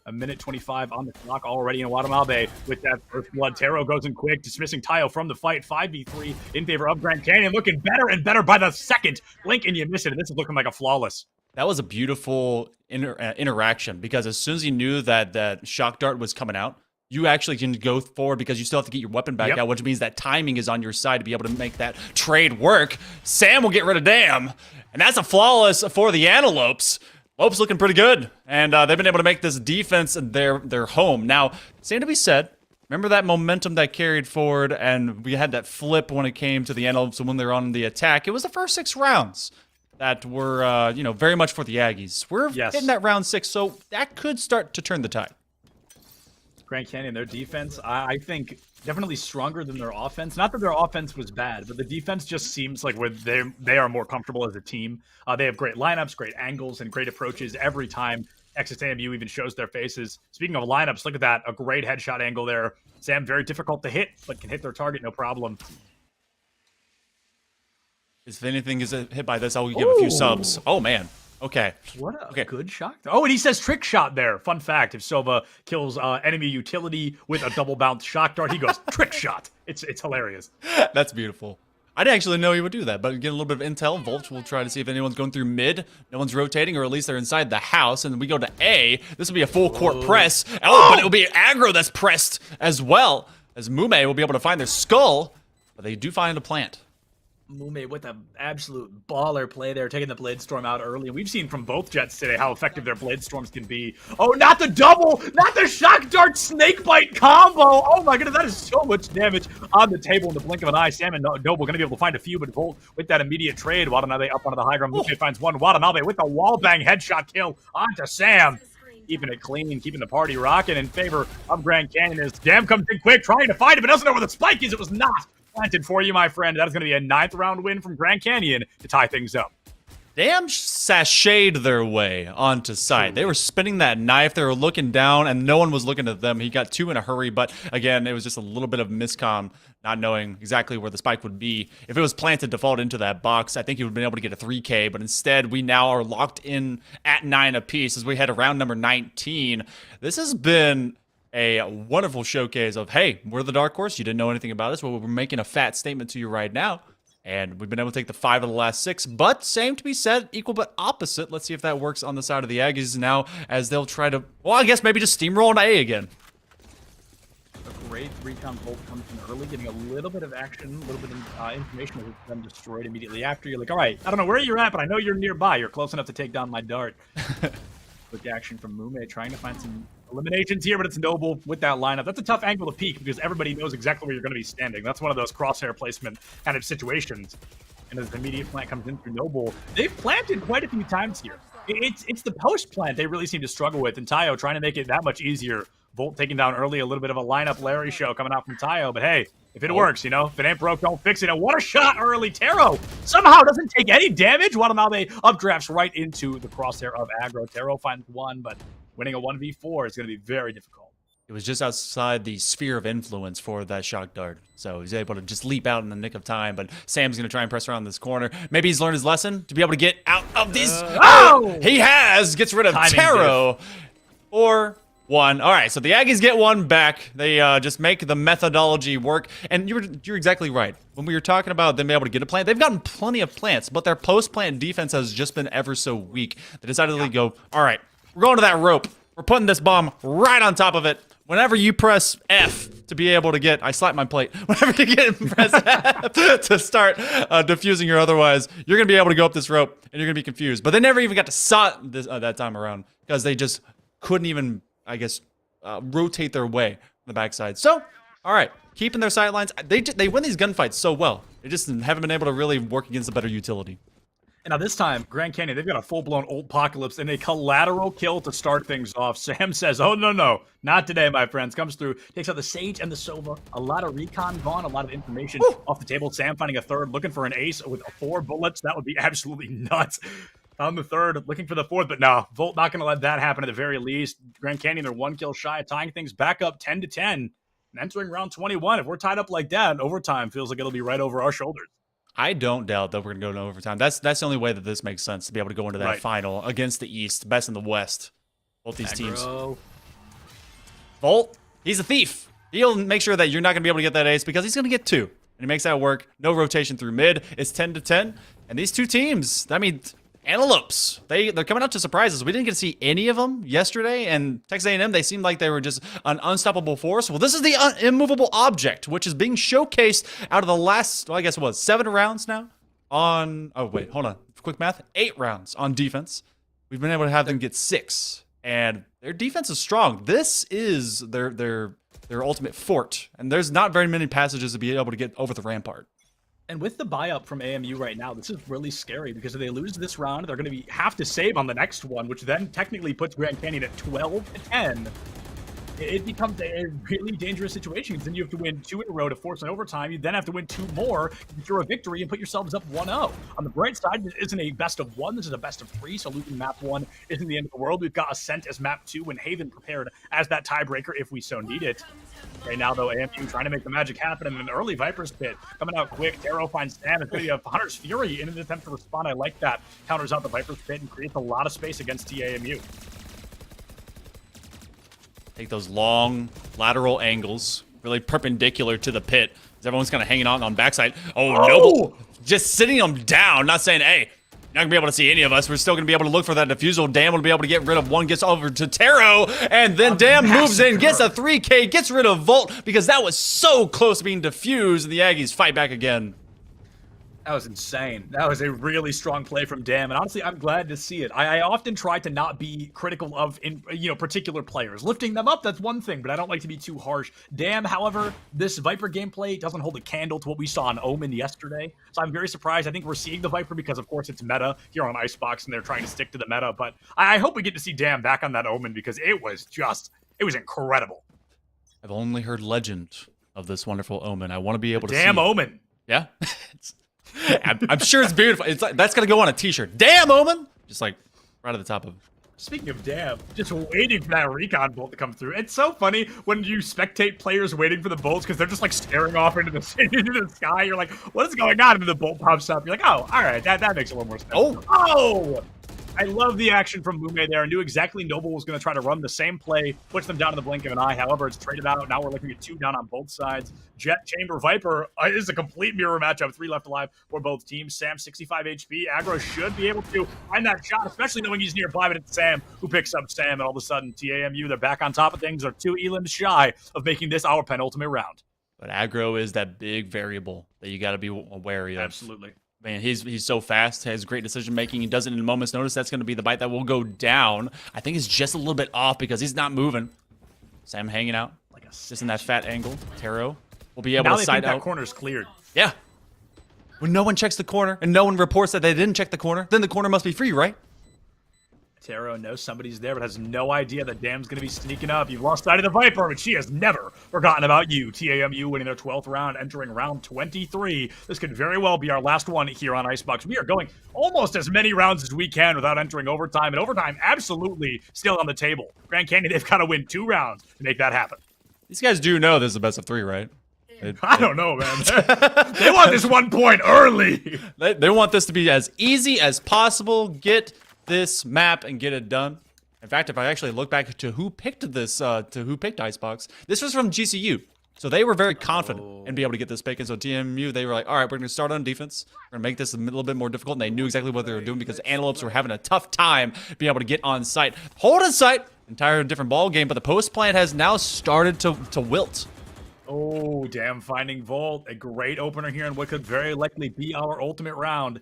Speaker 1: 1:25 on the clock already in Watanabe with that first blood. Taro goes in quick, dismissing Tayo from the fight. 5v3 in favor of Grand Canyon, looking better and better by the second. Blink and you miss it, and this is looking like a flawless.
Speaker 2: that was a beautiful interaction because as soon as he knew that that shock dart was coming out, you actually can go forward because you still have to get your weapon back
Speaker 1: Yep.
Speaker 2: out, which means that timing is on your side to be able to make that trade work. Sam will get rid of Dam, and that's a flawless for the Antelopes. Lopes looking pretty good, and they've been able to make this defense their home. Now, same to be said, remember that momentum that carried forward, and we had that flip when it came to the Antelopes when they were on the attack. It was the first 6 rounds that were, very much for the Aggies. We're hitting that round 6, so that could start to turn the tide.
Speaker 1: Grand Canyon, their defense, I think, definitely stronger than their offense. Not that their offense was bad, but the defense just seems like they are more comfortable as a team. They have great lineups, great angles, and great approaches every time SSBU even shows their faces. Speaking of lineups, look at that. A great headshot angle there. Sam, very difficult to hit, but can hit their target no problem.
Speaker 2: If anything is hit by this, I'll give a few subs. Oh, man. Okay.
Speaker 1: What a good shot. Oh, and he says trick shot there. Fun fact, if Sova kills enemy utility with a double bounce shock dart, he goes trick shot. It's hilarious.
Speaker 2: That's beautiful. I didn't actually know he would do that, but get a little bit of intel. Volch will try to see if anyone's going through mid. No one's rotating, or at least they're inside the house. And we go to A. This will be a full court press. Oh, but it will be aggro that's pressed as well, as Mume will be able to find their skull. But they do find a plant.
Speaker 1: Mume with an absolute baller play there, taking the Blade Storm out early. And we've seen from both Jets today how effective their Blade Storms can be. Oh, not the double! Not the Shock Dart Snake Bite combo! Oh my goodness, that is so much damage on the table in the blink of an eye. Sam and Noble going to be able to find a few, but Volt with that immediate trade. Watanabe up onto the high ground. Mume finds one. Watanabe with the wall bang headshot kill onto Sam. Keeping it clean, keeping the party rocking in favor of Grand Canyon as Dam comes in quick, trying to find it, but doesn't know where the spike is. It was not planted for you, my friend. That is going to be a 9th round win from Grand Canyon to tie things up.
Speaker 2: Dam sashayed their way onto site. They were spinning that knife. They were looking down, and no one was looking at them. He got 2 in a hurry, but again, it was just a little bit of miscomm, not knowing exactly where the spike would be. If it was planted to fall into that box, I think he would have been able to get a 3K, but instead, we now are locked in at 9 apiece as we head to round number 19. This has been a wonderful showcase of, hey, we're the dark horse. You didn't know anything about us. Well, we're making a fat statement to you right now. And we've been able to take the 5 of the last 6, but same to be said, equal but opposite. Let's see if that works on the side of the Aggies now as they'll try to, well, I guess maybe just steamroll into A again.
Speaker 1: A great recon Volt comes in early, getting a little bit of action, a little bit of information that was then destroyed immediately after. You're like, all right, I don't know where you're at, but I know you're nearby. You're close enough to take down my dart. Quick action from Mume, trying to find some eliminations here, but it's Noble with that lineup. That's a tough angle to peek because everybody knows exactly where you're going to be standing. That's one of those crosshair placement kind of situations. And as the immediate plant comes in through Noble, they've planted quite a few times here. It's the post plant they really seem to struggle with, and Tayo trying to make it that much easier. Volt taking down early, a little bit of a lineup Larry show coming out from Tayo, but hey, if it works, if it ain't broke, don't fix it. And what a shot early. Taro somehow doesn't take any damage. Watanabe updrafts right into the crosshair of aggro. Taro finds one, but winning a 1v4 is going to be very difficult.
Speaker 2: It was just outside the sphere of influence for that shock dart. So he's able to just leap out in the nick of time, but Sam's going to try and press around this corner. Maybe he's learned his lesson to be able to get out of these. He has! Gets rid of Taro. Or 1. All right, so the Aggies get 1 back. They just make the methodology work. And you're exactly right. When we were talking about them being able to get a plant, they've gotten plenty of plants, but their post-plant defense has just been ever so weak. They decided to go, all right, we're going to that rope. We're putting this bomb right on top of it. Whenever you press F to be able to get, I slapped my plate. Whenever you press F to start diffusing or otherwise, you're going to be able to go up this rope and you're going to be confused. But they never even got to saw this that time around because they just couldn't even, I guess, rotate their way on the backside. So, all right, keeping their sightlines. They win these gunfights so well. They just haven't been able to really work against a better utility.
Speaker 1: And now this time, Grand Canyon, they've got a full-blown Old Apocalypse and a collateral kill to start things off. Sam says, oh, no, not today, my friends. Comes through, takes out the Sage and the Sova. A lot of recon gone, a lot of information off the table. Sam finding a third, looking for an ace with 4 bullets. That would be absolutely nuts. On the third, looking for the 4th, but no, Volt not going to let that happen at the very least. Grand Canyon, they're 1 kill shy, tying things back up 10-10. And entering round 21, if we're tied up like that, overtime feels like it'll be right over our shoulders.
Speaker 2: I don't doubt that we're going to go into overtime. That's the only way that this makes sense, to be able to go into that final against the East, best in the West. Both these teams. Volt, he's a thief. He'll make sure that you're not going to be able to get that ace because he's going to get 2. And he makes that work. No rotation through mid. It's 10-10. And these two teams, I mean, Antelopes. They're coming out to surprise us. We didn't get to see any of them yesterday, and Texas A&M, they seemed like they were just an unstoppable force. Well, this is the immovable object, which is being showcased out of the last, well, I guess it was 7 rounds now on, oh wait, hold on, quick math, 8 rounds on defense. We've been able to have them get 6, and their defense is strong. This is their ultimate fort, and there's not very many passages to be able to get over the rampart.
Speaker 1: And with the buy-up from AMU right now, this is really scary because if they lose this round, they're going to have to save on the next one, which then technically puts Grand Canyon at 12-10. It becomes a really dangerous situation because then you have to win 2 in a row to force an overtime. You then have to win 2 more to secure a victory and put yourselves up 1-0. On the bright side, this isn't a best of 1. This is a best of 3. So losing map 1 isn't the end of the world. We've got Ascent as map 2 and Haven prepared as that tiebreaker if we so need it. Right now, though, AMU trying to make the magic happen in an early Viper's pit. Coming out quick, Taro finds Sam. It's going to be a Hunter's Fury in an attempt to respond. I like that. Counters out the Viper's pit and creates a lot of space against TAMU.
Speaker 2: Take those long lateral angles, really perpendicular to the pit. As everyone's kind of hanging on backside. Oh, Noble just sitting them down, not saying, hey, you're not going to be able to see any of us. We're still going to be able to look for that defusal. Dam will be able to get rid of one, gets over to Taro, and then Dam moves in, gets a 3K, gets rid of Volt, because that was so close to being defused, and the Aggies fight back again.
Speaker 1: That was insane. That was a really strong play from Dam, and honestly, I'm glad to see it. I often try to not be critical of particular players. Lifting them up, that's one thing, but I don't like to be too harsh. Dam, however, this Viper gameplay doesn't hold a candle to what we saw in Omen yesterday, so I'm very surprised. I think we're seeing the Viper because, of course, it's meta here on Icebox, and they're trying to stick to the meta, but I hope we get to see Dam back on that Omen because it was incredible.
Speaker 2: I've only heard legend of this wonderful Omen. I want to be able to
Speaker 1: Damn
Speaker 2: see
Speaker 1: Omen.
Speaker 2: Yeah. I'm sure it's beautiful. It's like, that's gonna go on a t-shirt. Damn, Omen! Just like right at the top of.
Speaker 1: Speaking of Dam, just waiting for that recon bolt to come through. It's so funny when you spectate players waiting for the bolts because they're just like staring off into the sky. You're like, what is going on? And the bolt pops up. You're like, oh, all right, that makes a little more sense. Oh! I love the action from Mume there. I knew exactly Noble was going to try to run the same play, push them down in the blink of an eye. However, it's traded out. Now we're looking at 2 down on both sides. Jet, Chamber, Viper is a complete mirror matchup. 3 left alive for both teams. Sam, 65 HP. Aggro should be able to find that shot, especially knowing he's nearby, but it's Sam who picks up Sam, and all of a sudden, TAMU, they're back on top of things. They're 2 elims shy of making this our penultimate round.
Speaker 2: But aggro is that big variable that you got to be wary of.
Speaker 1: Absolutely.
Speaker 2: Man, he's so fast, has great decision making. He does it in a moment's notice. That's going to be the bite that will go down. I think it's just a little bit off because he's not moving. Sam hanging out like just in that fat angle. Taro will be able to side out.
Speaker 1: That corner's cleared.
Speaker 2: Yeah. When no one checks the corner and no one reports that they didn't check the corner, then the corner must be free, right?
Speaker 1: Taro knows somebody's there, but has no idea that Dam's going to be sneaking up. You've lost sight of the Viper, but she has never forgotten about you. TAMU winning their 12th round, entering round 23. This could very well be our last one here on Icebox. We are going almost as many rounds as we can without entering overtime, and overtime absolutely still on the table. Grand Canyon, they've got to win 2 rounds to make that happen.
Speaker 2: These guys do know this is a best of 3, right?
Speaker 1: I don't know, man. They want this 1 point early.
Speaker 2: They want this to be as easy as possible. Get this map and get it done. In fact, if I actually look back to who picked this, who picked Icebox, this was from GCU. So they were very confident and be able to get this pick. And so TMU, they were like, all right, we're going to start on defense. We're going to make this a little bit more difficult. And they knew exactly what they were doing because Antelopes were having a tough time being able to get on site. Hold on site, entire different ball game, but the post plant has now started to wilt.
Speaker 1: Oh, Dam finding Volt. A great opener here in what could very likely be our ultimate round.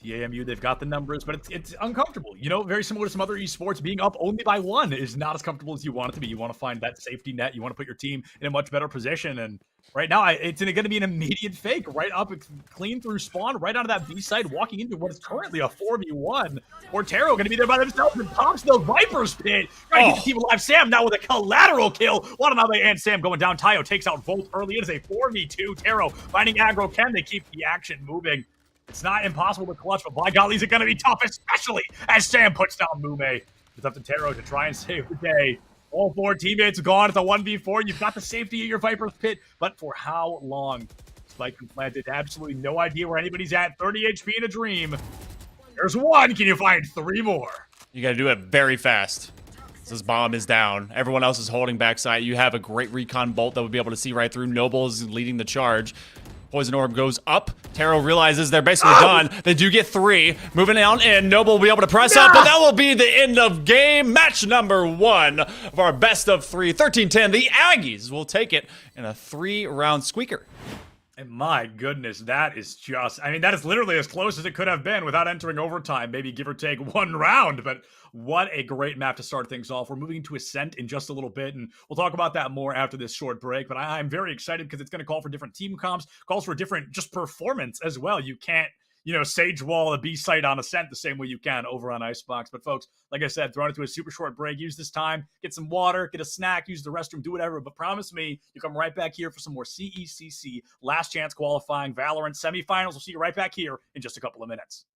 Speaker 1: TAMU, they've got the numbers, but it's uncomfortable. You know, very similar to some other esports, being up only by 1 is not as comfortable as you want it to be. You want to find that safety net. You want to put your team in a much better position. And right now, it's going to be an immediate fake. Right up, clean through spawn, right onto that B side, walking into what is currently a 4v1. Taro going to be there by themselves and pops the Viper's pit. Trying to get the team alive. Sam now with a collateral kill. Watanabe and Sam going down. Tayo takes out Volt early. It is a 4v2. Taro finding aggro. Can they keep the action moving? It's not impossible to clutch, but by golly, is it going to be tough, especially as Sam puts down Mume. It's up to Taro to try and save the day. All 4 teammates gone. It's a 1v4. You've got the safety at your Viper's pit, but for how long? Spike and planted. Absolutely no idea where anybody's at. 30 HP in a dream. There's 1. Can you find 3 more?
Speaker 2: You got to do it very fast. This bomb is down. Everyone else is holding backside. You have a great recon bolt that would be able to see right through. Noble is leading the charge. Poison Orb goes up. Taro realizes they're basically done. They do get 3. Moving on in. Noble will be able to press up, but that will be the end of game. Match number 1 of our best of 3. 13-10. The Aggies will take it in a 3-round squeaker.
Speaker 1: And my goodness, that is just, I mean, that is literally as close as it could have been without entering overtime, maybe give or take 1 round. But what a great map to start things off. We're moving to Ascent in just a little bit, and we'll talk about that more after this short break. But I'm very excited because it's going to call for different team comps, calls for different just performance as well. You can't, Sage Wall a B site on Ascent the same way you can over on Icebox. But folks, like I said, throwing it to a super short break. Use this time, get some water, get a snack, use the restroom, do whatever. But promise me, you come right back here for some more CECC last chance qualifying Valorant semifinals. We'll see you right back here in just a couple of minutes.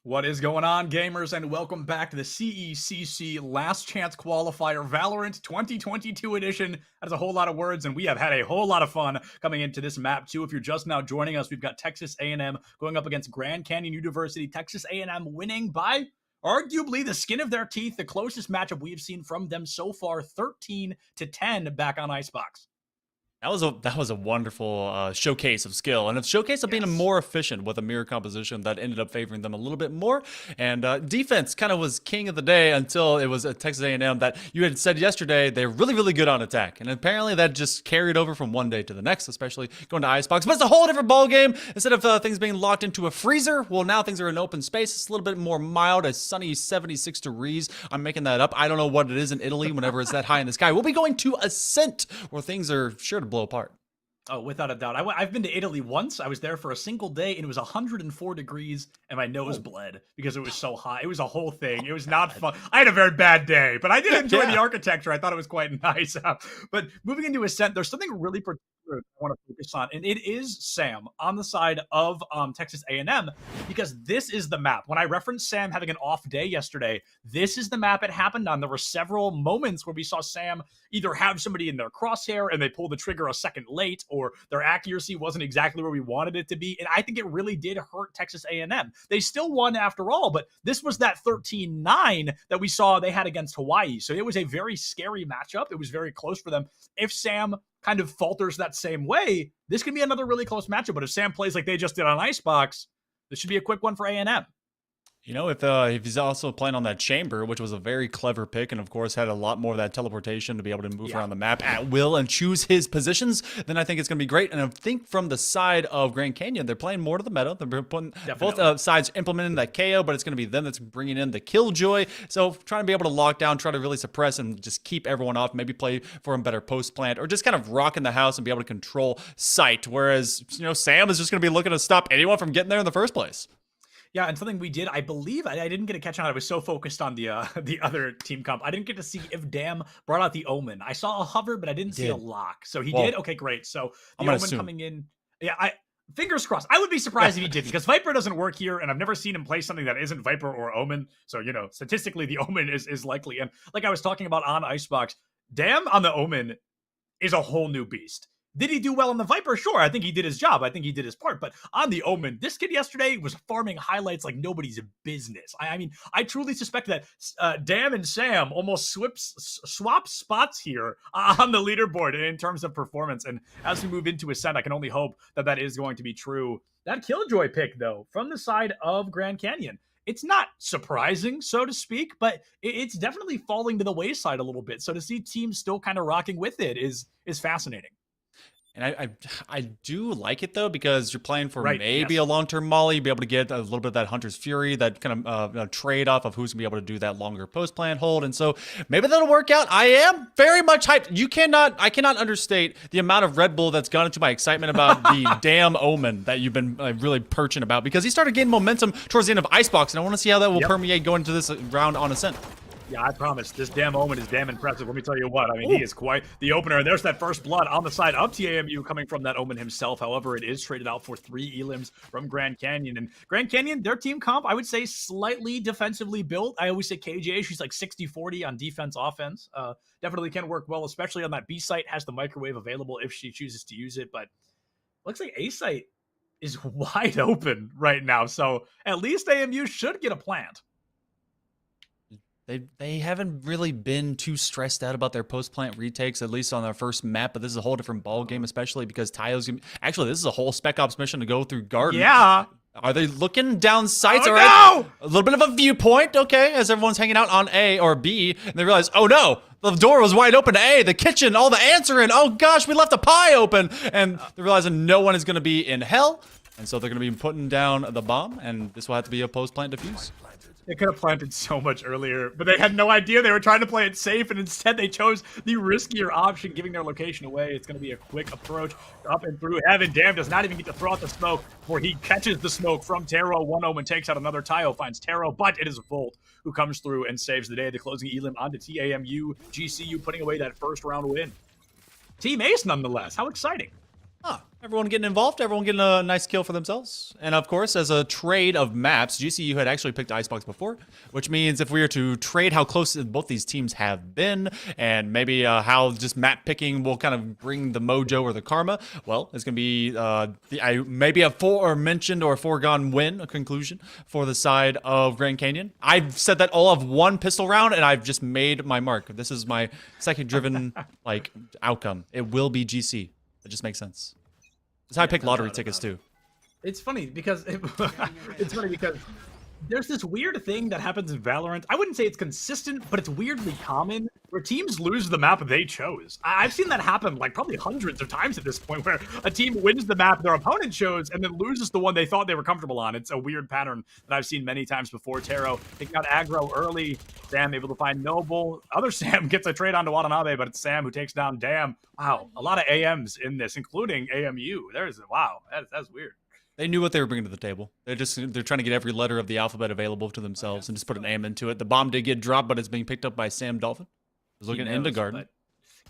Speaker 1: What is going on, gamers, and welcome back to the CECC Last Chance Qualifier Valorant 2022 edition. That is a whole lot of words, and we have had a whole lot of fun coming into this map, too. If you're just now joining us, we've got Texas A&M going up against Grand Canyon University. Texas A&M winning by arguably the skin of their teeth, the closest matchup we've seen from them so far, 13-10 back on Icebox.
Speaker 2: That was a wonderful showcase of skill and a showcase of being more efficient with a mirror composition that ended up favoring them a little bit more. And defense kind of was king of the day until it was Texas A&M that you had said yesterday they're really, really good on attack. And apparently that just carried over from one day to the next, especially going to Icebox. But it's a whole different ball game. Instead of things being locked into a freezer, well, now things are in open space. It's a little bit more mild, a sunny 76 degrees. I'm making that up. I don't know what it is in Italy whenever it's that high in the sky. We'll be going to Ascent where things are sure to blow apart.
Speaker 1: Oh, without a doubt. I've been to Italy once. I was there for a single day, and it was 104 degrees, and my nose bled because it was so hot. It was a whole thing. It was not fun. I had a very bad day, but I did enjoy the architecture. I thought it was quite nice. But moving into Ascent, there's something really particular I want to focus on, and it is Sam on the side of Texas A&M, because this is the map. When I referenced Sam having an off day yesterday, this is the map it happened on. There were several moments where we saw Sam either have somebody in their crosshair and they pulled the trigger a second late, or their accuracy wasn't exactly where we wanted it to be. And I think it really did hurt Texas A&M. They still won after all, but this was that 13-9 that we saw they had against Hawaii. So it was a very scary matchup. It was very close for them. If Sam kind of falters that same way, this can be another really close matchup. But if Sam plays like they just did on Icebox, this should be a quick one for A&M.
Speaker 2: You know, if he's also playing on that chamber, which was a very clever pick, and of course had a lot more of that teleportation to be able to move around the map at will and choose his positions, then I think it's going to be great. And I think from the side of Grand Canyon, they're playing more to the meta. They're putting both sides implementing that KO, but it's going to be them that's bringing in the Killjoy. So trying to be able to lock down, try to really suppress and just keep everyone off, maybe play for a better post plant, or just kind of rock in the house and be able to control site. Whereas, you know, Sam is just going to be looking to stop anyone from getting there in the first place.
Speaker 1: Yeah, and something we did, I believe, I didn't get a catch on it. I was so focused on the other team comp. I didn't get to see if Dam brought out the Omen. I saw a hover, but I didn't see a lock. So he did? Okay, great. So the Omen coming in. Yeah, fingers crossed. I would be surprised if he did, because Viper doesn't work here, and I've never seen him play something that isn't Viper or Omen. So, you know, statistically, the Omen is likely. And like I was talking about on Icebox, Dam on the Omen is a whole new beast. Did he do well on the Viper? Sure, I think he did his job. I think he did his part. But on the Omen, this kid yesterday was farming highlights like nobody's business. I mean, I truly suspect that Dam and Sam almost swap spots here on the leaderboard in terms of performance. And as we move into Ascent, I can only hope that that is going to be true. That Killjoy pick, though, from the side of Grand Canyon, it's not surprising, so to speak, but it's definitely falling to the wayside a little bit. So to see teams still kind of rocking with it is fascinating.
Speaker 2: And I do like it, though, because you're playing for maybe a long-term molly, be able to get a little bit of that Hunter's Fury, that kind of trade-off of who's going to be able to do that longer post-plant hold. And so maybe that'll work out. I am very much hyped. I cannot understate the amount of Red Bull that's gone into my excitement about the damn Omen that you've been really perching about, because he started gaining momentum towards the end of Icebox, and I want to see how that will permeate going into this round on Ascent.
Speaker 1: Yeah, I promise. This damn Omen is damn impressive. Let me tell you what. I mean, he is quite the opener. There's that first blood on the side of TAMU coming from that Omen himself. However, it is traded out for 3 elims from Grand Canyon. And Grand Canyon, their team comp, I would say slightly defensively built. I always say KJ, she's like 60-40 on defense, offense. Definitely can work well, especially on that B site. Has the microwave available if she chooses to use it. But looks like A site is wide open right now. So at least AMU should get a plant.
Speaker 2: They haven't really been too stressed out about their post-plant retakes, at least on their first map, but this is a whole different ball game, especially because Tayo's gonna... Actually, this is a whole Spec Ops mission to go through Garden.
Speaker 1: Yeah.
Speaker 2: Are they looking down sights?
Speaker 1: Oh,
Speaker 2: all right.
Speaker 1: no!
Speaker 2: A little bit of a viewpoint, okay, as everyone's hanging out on A or B, and they realize, oh no, the door was wide open to A, the kitchen, all the ants are in. Oh gosh, we left the pie open. And they're realizing no one is going to be in hell, and so they're going to be putting down the bomb, and this will have to be a post-plant defuse.
Speaker 1: They could have planted so much earlier, but they had no idea. They were trying to play it safe, and instead they chose the riskier option, giving their location away. It's going to be a quick approach up and through heaven. Dam does not even get to throw out the smoke before he catches the smoke from Taro. One Omen takes out another. Tayo finds Taro, but it is Volt who comes through and saves the day. The closing elim onto TAMU. GCU putting away that first round win. Team Ace, nonetheless. How exciting.
Speaker 2: Huh. Everyone getting involved, everyone getting a nice kill for themselves. And of course, as a trade of maps, GCU had actually picked Icebox before, which means if we were to trade how close both these teams have been, and maybe how just map picking will kind of bring the mojo or the karma, well, it's going to be maybe a mentioned or foregone win, a conclusion for the side of Grand Canyon. I've said that all of one pistol round, and I've just made my mark. This is my second-driven outcome. It will be GC. It just makes sense. That's how I pick lottery tickets too.
Speaker 1: It's funny because there's this weird thing that happens in Valorant. I wouldn't say it's consistent, but it's weirdly common where teams lose the map they chose. I've seen that happen like probably hundreds of times at this point, where a team wins the map their opponent chose and then loses the one they thought they were comfortable on. It's a weird pattern that I've seen many times before. Taro taking out aggro early. Sam able to find Noble. Other Sam gets a trade onto Watanabe, but it's Sam who takes down Dam. Wow, a lot of AMs in this, including AMU. Wow, that's weird.
Speaker 2: They knew what they were bringing to the table. They're trying to get every letter of the alphabet available to themselves and just put an AM into it. The bomb did get dropped, but it's being picked up by Sam Dolphin. He's looking into Garden.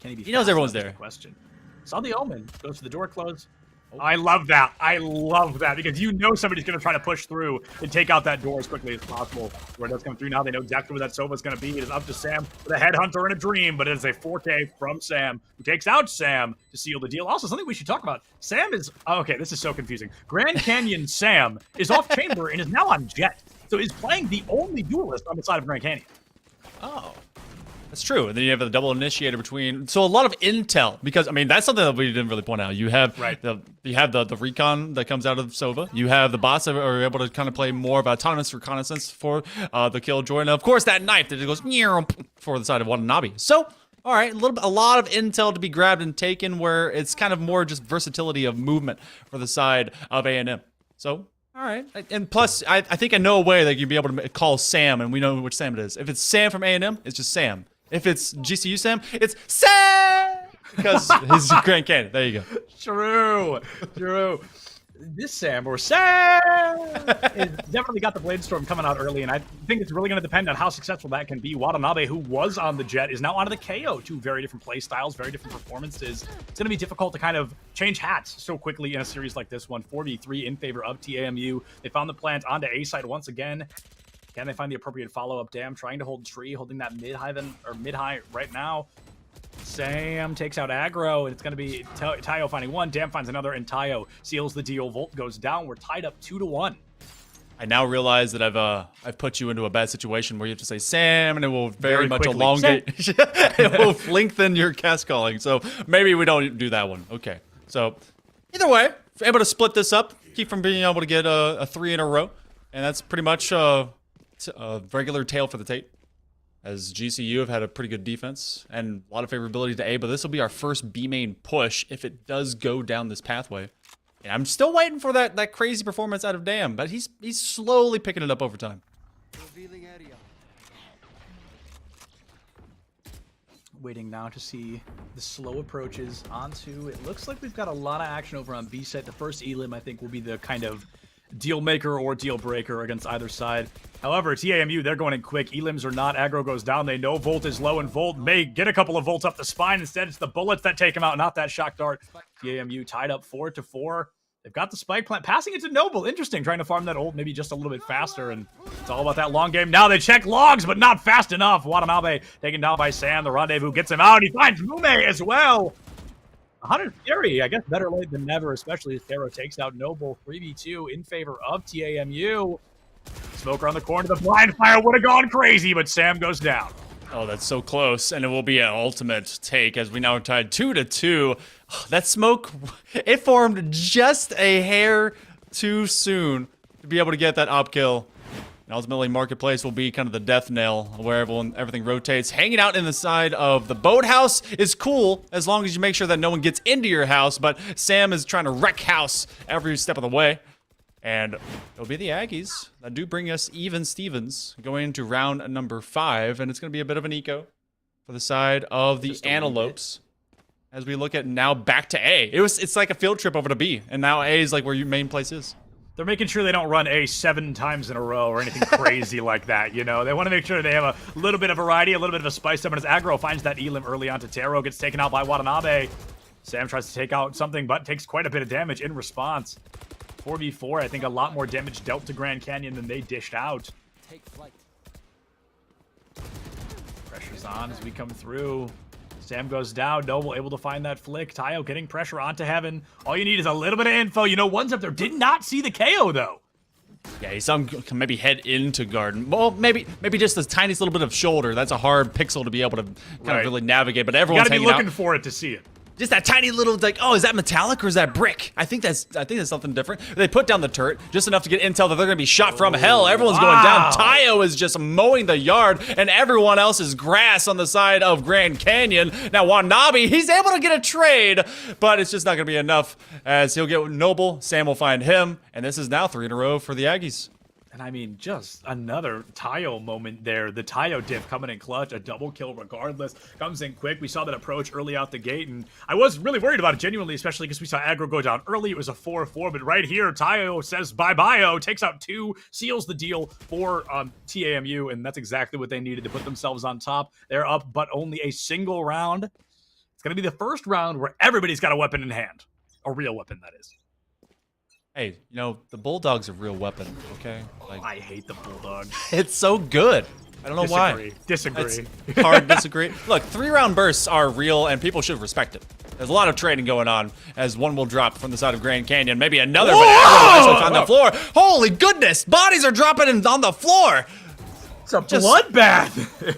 Speaker 2: He knows everyone's there.
Speaker 1: Question. Saw the Omen. Goes to the door close. Oh. I love that. I love that because you know somebody's going to try to push through and take out that door as quickly as possible. Where it does come through now, they know exactly where that Sova's going to be. It is up to Sam with a headhunter and a dream, but it is a 4K from Sam, who takes out Sam to seal the deal. Also, something we should talk about. Sam is... okay, this is so confusing. Grand Canyon Sam is off chamber and is now on Jet. So he's playing the only duelist on the side of Grand Canyon.
Speaker 2: Oh. That's true. And then you have the double initiator between. So a lot of intel, because I mean that's something that we didn't really point out. You have the recon that comes out of Sova. You have the bots that are able to kind of play more of autonomous reconnaissance for the Killjoy, and of course that knife that goes for the side of Watanabe. So all right, a lot of intel to be grabbed and taken, where it's kind of more just versatility of movement for the side of A&M. So. All right, and plus, I think I know a way that you'd be able to call Sam, and we know which Sam it is. If it's Sam from A&M, it's just Sam. If it's GCU Sam, it's Sam! Because he's Grand Canyon. There you go.
Speaker 1: True. This Sam, or Sam, is definitely got the Blade Storm coming out early, and I think it's really going to depend on how successful that can be. Watanabe, who was on the Jet, is now onto the KO. Two very different play styles, very different performances. It's going to be difficult to kind of change hats so quickly in a series like this one. 4v3 in favor of TAMU. They found the plant onto A side once again. Can they find the appropriate follow-up? Dam trying to hold tree, holding that mid-high right now. Sam takes out aggro, and it's going to be Tayo finding one. Dam finds another, and Tayo seals the deal. Volt goes down. We're tied up 2-1.
Speaker 2: I now realize that I've put you into a bad situation where you have to say Sam, and it will very much
Speaker 1: quickly
Speaker 2: elongate. It will lengthen your cast calling. So maybe we don't do that one. Okay. So either way, able to split this up, keep from being able to get a 3 in a row, and that's pretty much a regular tail for the tape. As GCU have had a pretty good defense and a lot of favorability to A, but this will be our first B main push if it does go down this pathway. And I'm still waiting for that crazy performance out of Dam, but he's slowly picking it up over time.
Speaker 1: Waiting now to see the slow approaches onto. It looks like we've got a lot of action over on B site. The first Elim, I think, will be the kind of deal maker or deal breaker against either side. However, TAMU, they're going in quick. Elims are not. Aggro goes down. They know Volt is low, and Volt may get a couple of volts up the spine. Instead, it's the bullets that take him out, not that shock dart. TAMU tied up 4-4. They've got the spike plant, passing it to Noble. Interesting, trying to farm that ult maybe just a little bit faster, and it's all about that long game. Now they check logs, but not fast enough. Watanabe taken down by Sam. The rendezvous gets him out. He finds Mume as well. 100 Fury, I guess better late than never, especially as Thero takes out Noble. 3v2 in favor of TAMU. Smoker on the corner. The blind fire would have gone crazy, but Sam goes down.
Speaker 2: Oh, that's so close, and it will be an ultimate take as we now are tied 2-2. That smoke, it formed just a hair too soon to be able to get that op kill. And ultimately, Marketplace will be kind of the death knell where everything rotates. Hanging out in the side of the boathouse is cool as long as you make sure that no one gets into your house, but Sam is trying to wreck house every step of the way. And it'll be the Aggies that do bring us even Stevens going into round number 5, and it's going to be a bit of an eco for the side of the Antelopes. As we look at now back to A. It's like a field trip over to B, and now A is like where your main place is.
Speaker 1: They're making sure they don't run A 7 times in a row or anything crazy like that, you know? They want to make sure they have a little bit of variety, a little bit of a spice up, and as aggro finds that Elim early on to Taro, gets taken out by Watanabe. Sam tries to take out something, but takes quite a bit of damage in response. 4v4, I think a lot more damage dealt to Grand Canyon than they dished out.
Speaker 3: Take flight.
Speaker 1: Pressure's on as we come through. Sam goes down. Noble able to find that flick. Tayo getting pressure onto Heaven. All you need is a little bit of info. You know, one's up there. Did not see the KO, though.
Speaker 2: Yeah, he saw him maybe head into Garden. Well, maybe just the tiniest little bit of shoulder. That's a hard pixel to be able to kind of really navigate. But everyone's
Speaker 1: gotta be
Speaker 2: hanging
Speaker 1: looking
Speaker 2: out.
Speaker 1: for it to see it.
Speaker 2: Just that tiny little, like, oh, is that metallic or is that brick? I think that's something different. They put down the turret just enough to get intel that they're gonna be shot from hell. Everyone's going down. Tayo is just mowing the yard, and everyone else is grass on the side of Grand Canyon. Now Wanabe, he's able to get a trade, but it's just not gonna be enough as he'll get Noble. Sam will find him, and this is now 3 in a row for the Aggies.
Speaker 1: And I mean, just another Tayo moment there. The Tayo diff coming in clutch, a double kill regardless. Comes in quick. We saw that approach early out the gate, and I was really worried about it genuinely, especially because we saw aggro go down early. It was a 4-4, but right here, Tayo says bye-bye, takes out 2, seals the deal for TAMU, and that's exactly what they needed to put themselves on top. They're up, but only a single round. It's going to be the first round where everybody's got a weapon in hand. A real weapon, that is.
Speaker 2: Hey, you know, the Bulldog's a real weapon, okay? Like,
Speaker 1: I hate the Bulldog.
Speaker 2: it's so good. I don't know why.
Speaker 1: Disagree.
Speaker 2: It's hard to disagree. Look, 3-round bursts are real, and people should respect it. There's a lot of trading going on, as one will drop from the side of Grand Canyon. Maybe another, but everyone actually on the floor. Holy goodness! Bodies are dropping on the floor!
Speaker 1: It's a bloodbath!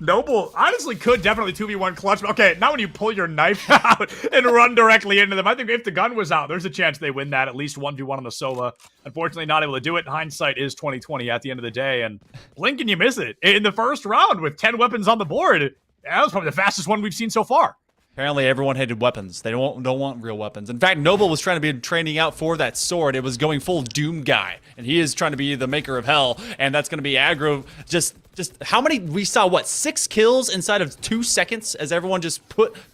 Speaker 1: Noble honestly could definitely 2v1 clutch. Okay, now when you pull your knife out and run directly into them, I think if the gun was out, there's a chance they win that, at least 1v1 on the Sova. Unfortunately, not able to do it. Hindsight is 2020 at the end of the day, and blink and you miss it. In the first round with 10 weapons on the board, that was probably the fastest one we've seen so far.
Speaker 2: Apparently, everyone hated weapons. They don't want real weapons. In fact, Noble was trying to be training out for that sword. It was going full Doom guy, and he is trying to be the maker of hell, and that's going to be aggro. Just how many? We saw what, 6 kills inside of 2 seconds as everyone just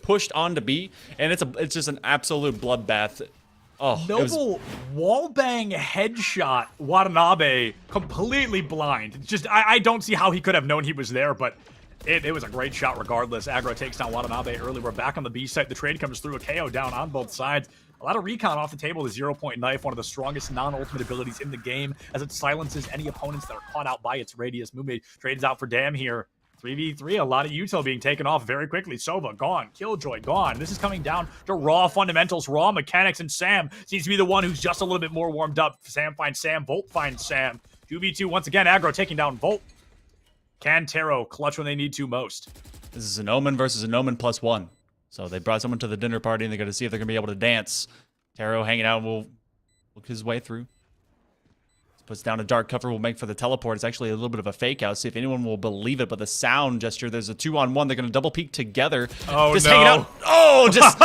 Speaker 2: pushed on to B, and it's just an absolute bloodbath. Oh,
Speaker 1: Noble wallbang headshot Watanabe completely blind. Just I don't see how he could have known he was there, but. It was a great shot regardless. Aggro takes down Watanabe early. We're back on the B site. The trade comes through. A KO down on both sides. A lot of recon off the table. The 0-point knife, one of the strongest non-ultimate abilities in the game, as it silences any opponents that are caught out by its radius. Mume trades out for Dam here. 3v3, a lot of util being taken off very quickly. Sova, gone. Killjoy, gone. This is coming down to raw fundamentals, raw mechanics, and Sam seems to be the one who's just a little bit more warmed up. Sam finds Sam. Volt finds Sam. 2v2, once again, Aggro taking down Volt. Can Taro clutch when they need to most?
Speaker 2: This is an Omen versus an Omen +1. So they brought someone to the dinner party, and they're going to see if they're going to be able to dance. Taro hanging out will look his way through. Puts down a dark cover, will make for the teleport. It's actually a little bit of a fake out. See if anyone will believe it, but the sound gesture, there's a 2-on-1. They're going to double peek together.
Speaker 1: Oh,
Speaker 2: just
Speaker 1: no.
Speaker 2: hanging out. Oh, just...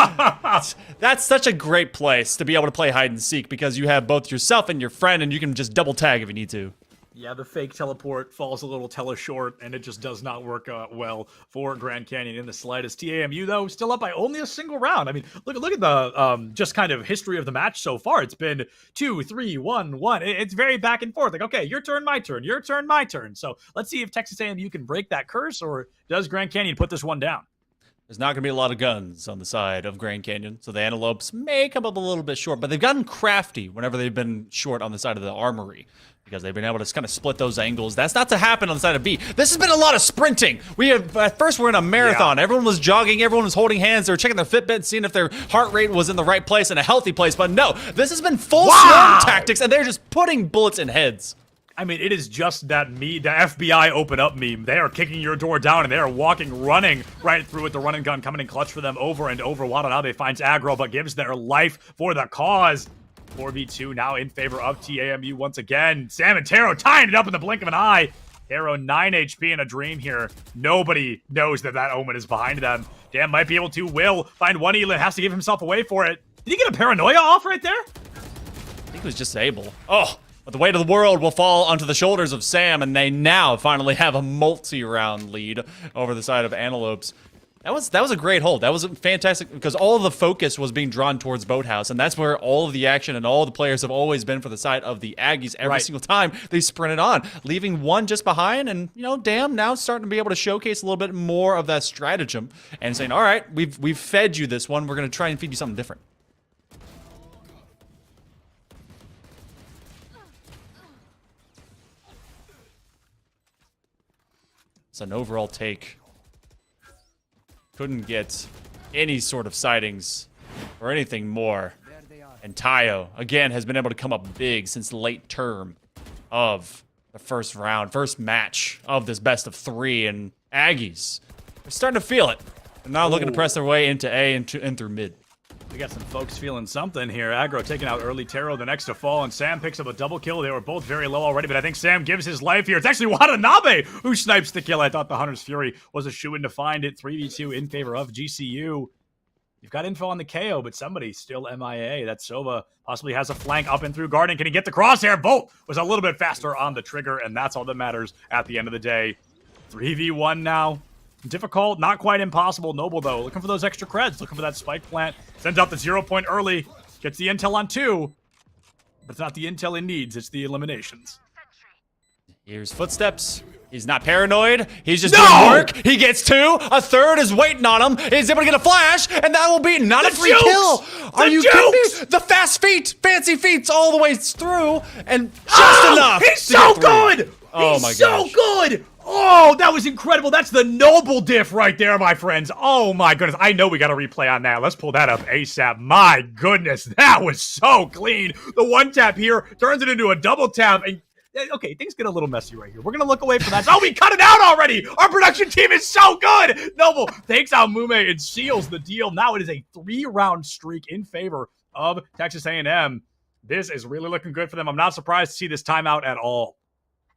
Speaker 2: That's such a great place to be able to play hide and seek because you have both yourself and your friend, and you can just double tag if you need to.
Speaker 1: Yeah, the fake teleport falls a little short, and it just does not work well for Grand Canyon in the slightest. TAMU, though, still up by only a single round. I mean, look at the just kind of history of the match so far. It's been 2, 3, 1, 1. It's very back and forth. Like, okay, your turn, my turn, your turn, my turn. So let's see if Texas A&M can break that curse, or does Grand Canyon put this one down?
Speaker 2: There's not going to be a lot of guns on the side of Grand Canyon, so the Antelopes may come up a little bit short, but they've gotten crafty whenever they've been short on the side of the armory because they've been able to kind of split those angles. That's not to happen on the side of B. This has been a lot of sprinting. At first, we're in a marathon. Yeah. Everyone was jogging. Everyone was holding hands. They were checking their Fitbit, seeing if their heart rate was in the right place and a healthy place, but no. This has been full swarm tactics, and they're just putting bullets in heads.
Speaker 1: I mean, it is just that the FBI open up meme. They are kicking your door down, and they are running right through with the run and gun coming in clutch for them over and over. Watanabe finds aggro, but gives their life for the cause. 4v2 now in favor of TAMU once again. Sam and Taro tying it up in the blink of an eye. Taro 9 HP in a dream here. Nobody knows that Omen is behind them. Dan might be able to. Will find one Elin, has to give himself away for it. Did he get a paranoia off right there?
Speaker 2: I think he was just able. Oh! But the weight of the world will fall onto the shoulders of Sam, and they now finally have a multi-round lead over the side of Antelopes. That was a great hold. That was fantastic because all of the focus was being drawn towards Boathouse, and that's where all of the action and all the players have always been for the side of the Aggies every single time they sprinted on, leaving one just behind. And damn, now starting to be able to showcase a little bit more of that stratagem and saying, all right, we've fed you this one. We're gonna try and feed you something different. It's an overall take. Couldn't get any sort of sightings or anything more. And Tayo, again, has been able to come up big since the late term of the first match of this best of 3. And Aggies, they're starting to feel it. They're now looking to press their way into A and through mid.
Speaker 1: We got some folks feeling something here. Aggro taking out early Taro, the next to fall, and Sam picks up a double kill. They were both very low already, but I think Sam gives his life here. It's actually Watanabe who snipes the kill. I thought the Hunter's Fury was a shoo-in to find it. 3v2 in favor of GCU. You've got info on the KO, but somebody still MIA. That Sova possibly has a flank up and through Garden. Can he get the crosshair? Bolt was a little bit faster on the trigger, and that's all that matters at the end of the day. 3v1 now. Difficult, not quite impossible. Noble, though, looking for those extra creds, looking for that spike plant. Sends out the 0 point early, gets the intel on 2, but it's not the intel he needs, it's the eliminations.
Speaker 2: Here's footsteps. He's not paranoid. He's just doing work. He gets 2. A third is waiting on him. He's able to get a flash, and that will be not a free kill. Are you kidding me? The fast feet, fancy feats all the way through, and just enough.
Speaker 1: He's so good. Oh my gosh. He's so good. Oh, that was incredible. That's the Noble diff right there, my friends. Oh, my goodness. I know we got a replay on that. Let's pull that up ASAP. My goodness, that was so clean. The one tap here turns it into a double tap. And okay, things get a little messy right here. We're going to look away from that. Oh, we cut it out already. Our production team is so good. Noble takes out Mume and seals the deal. Now it is a 3-round streak in favor of Texas A&M. This is really looking good for them. I'm not surprised to see this timeout at all.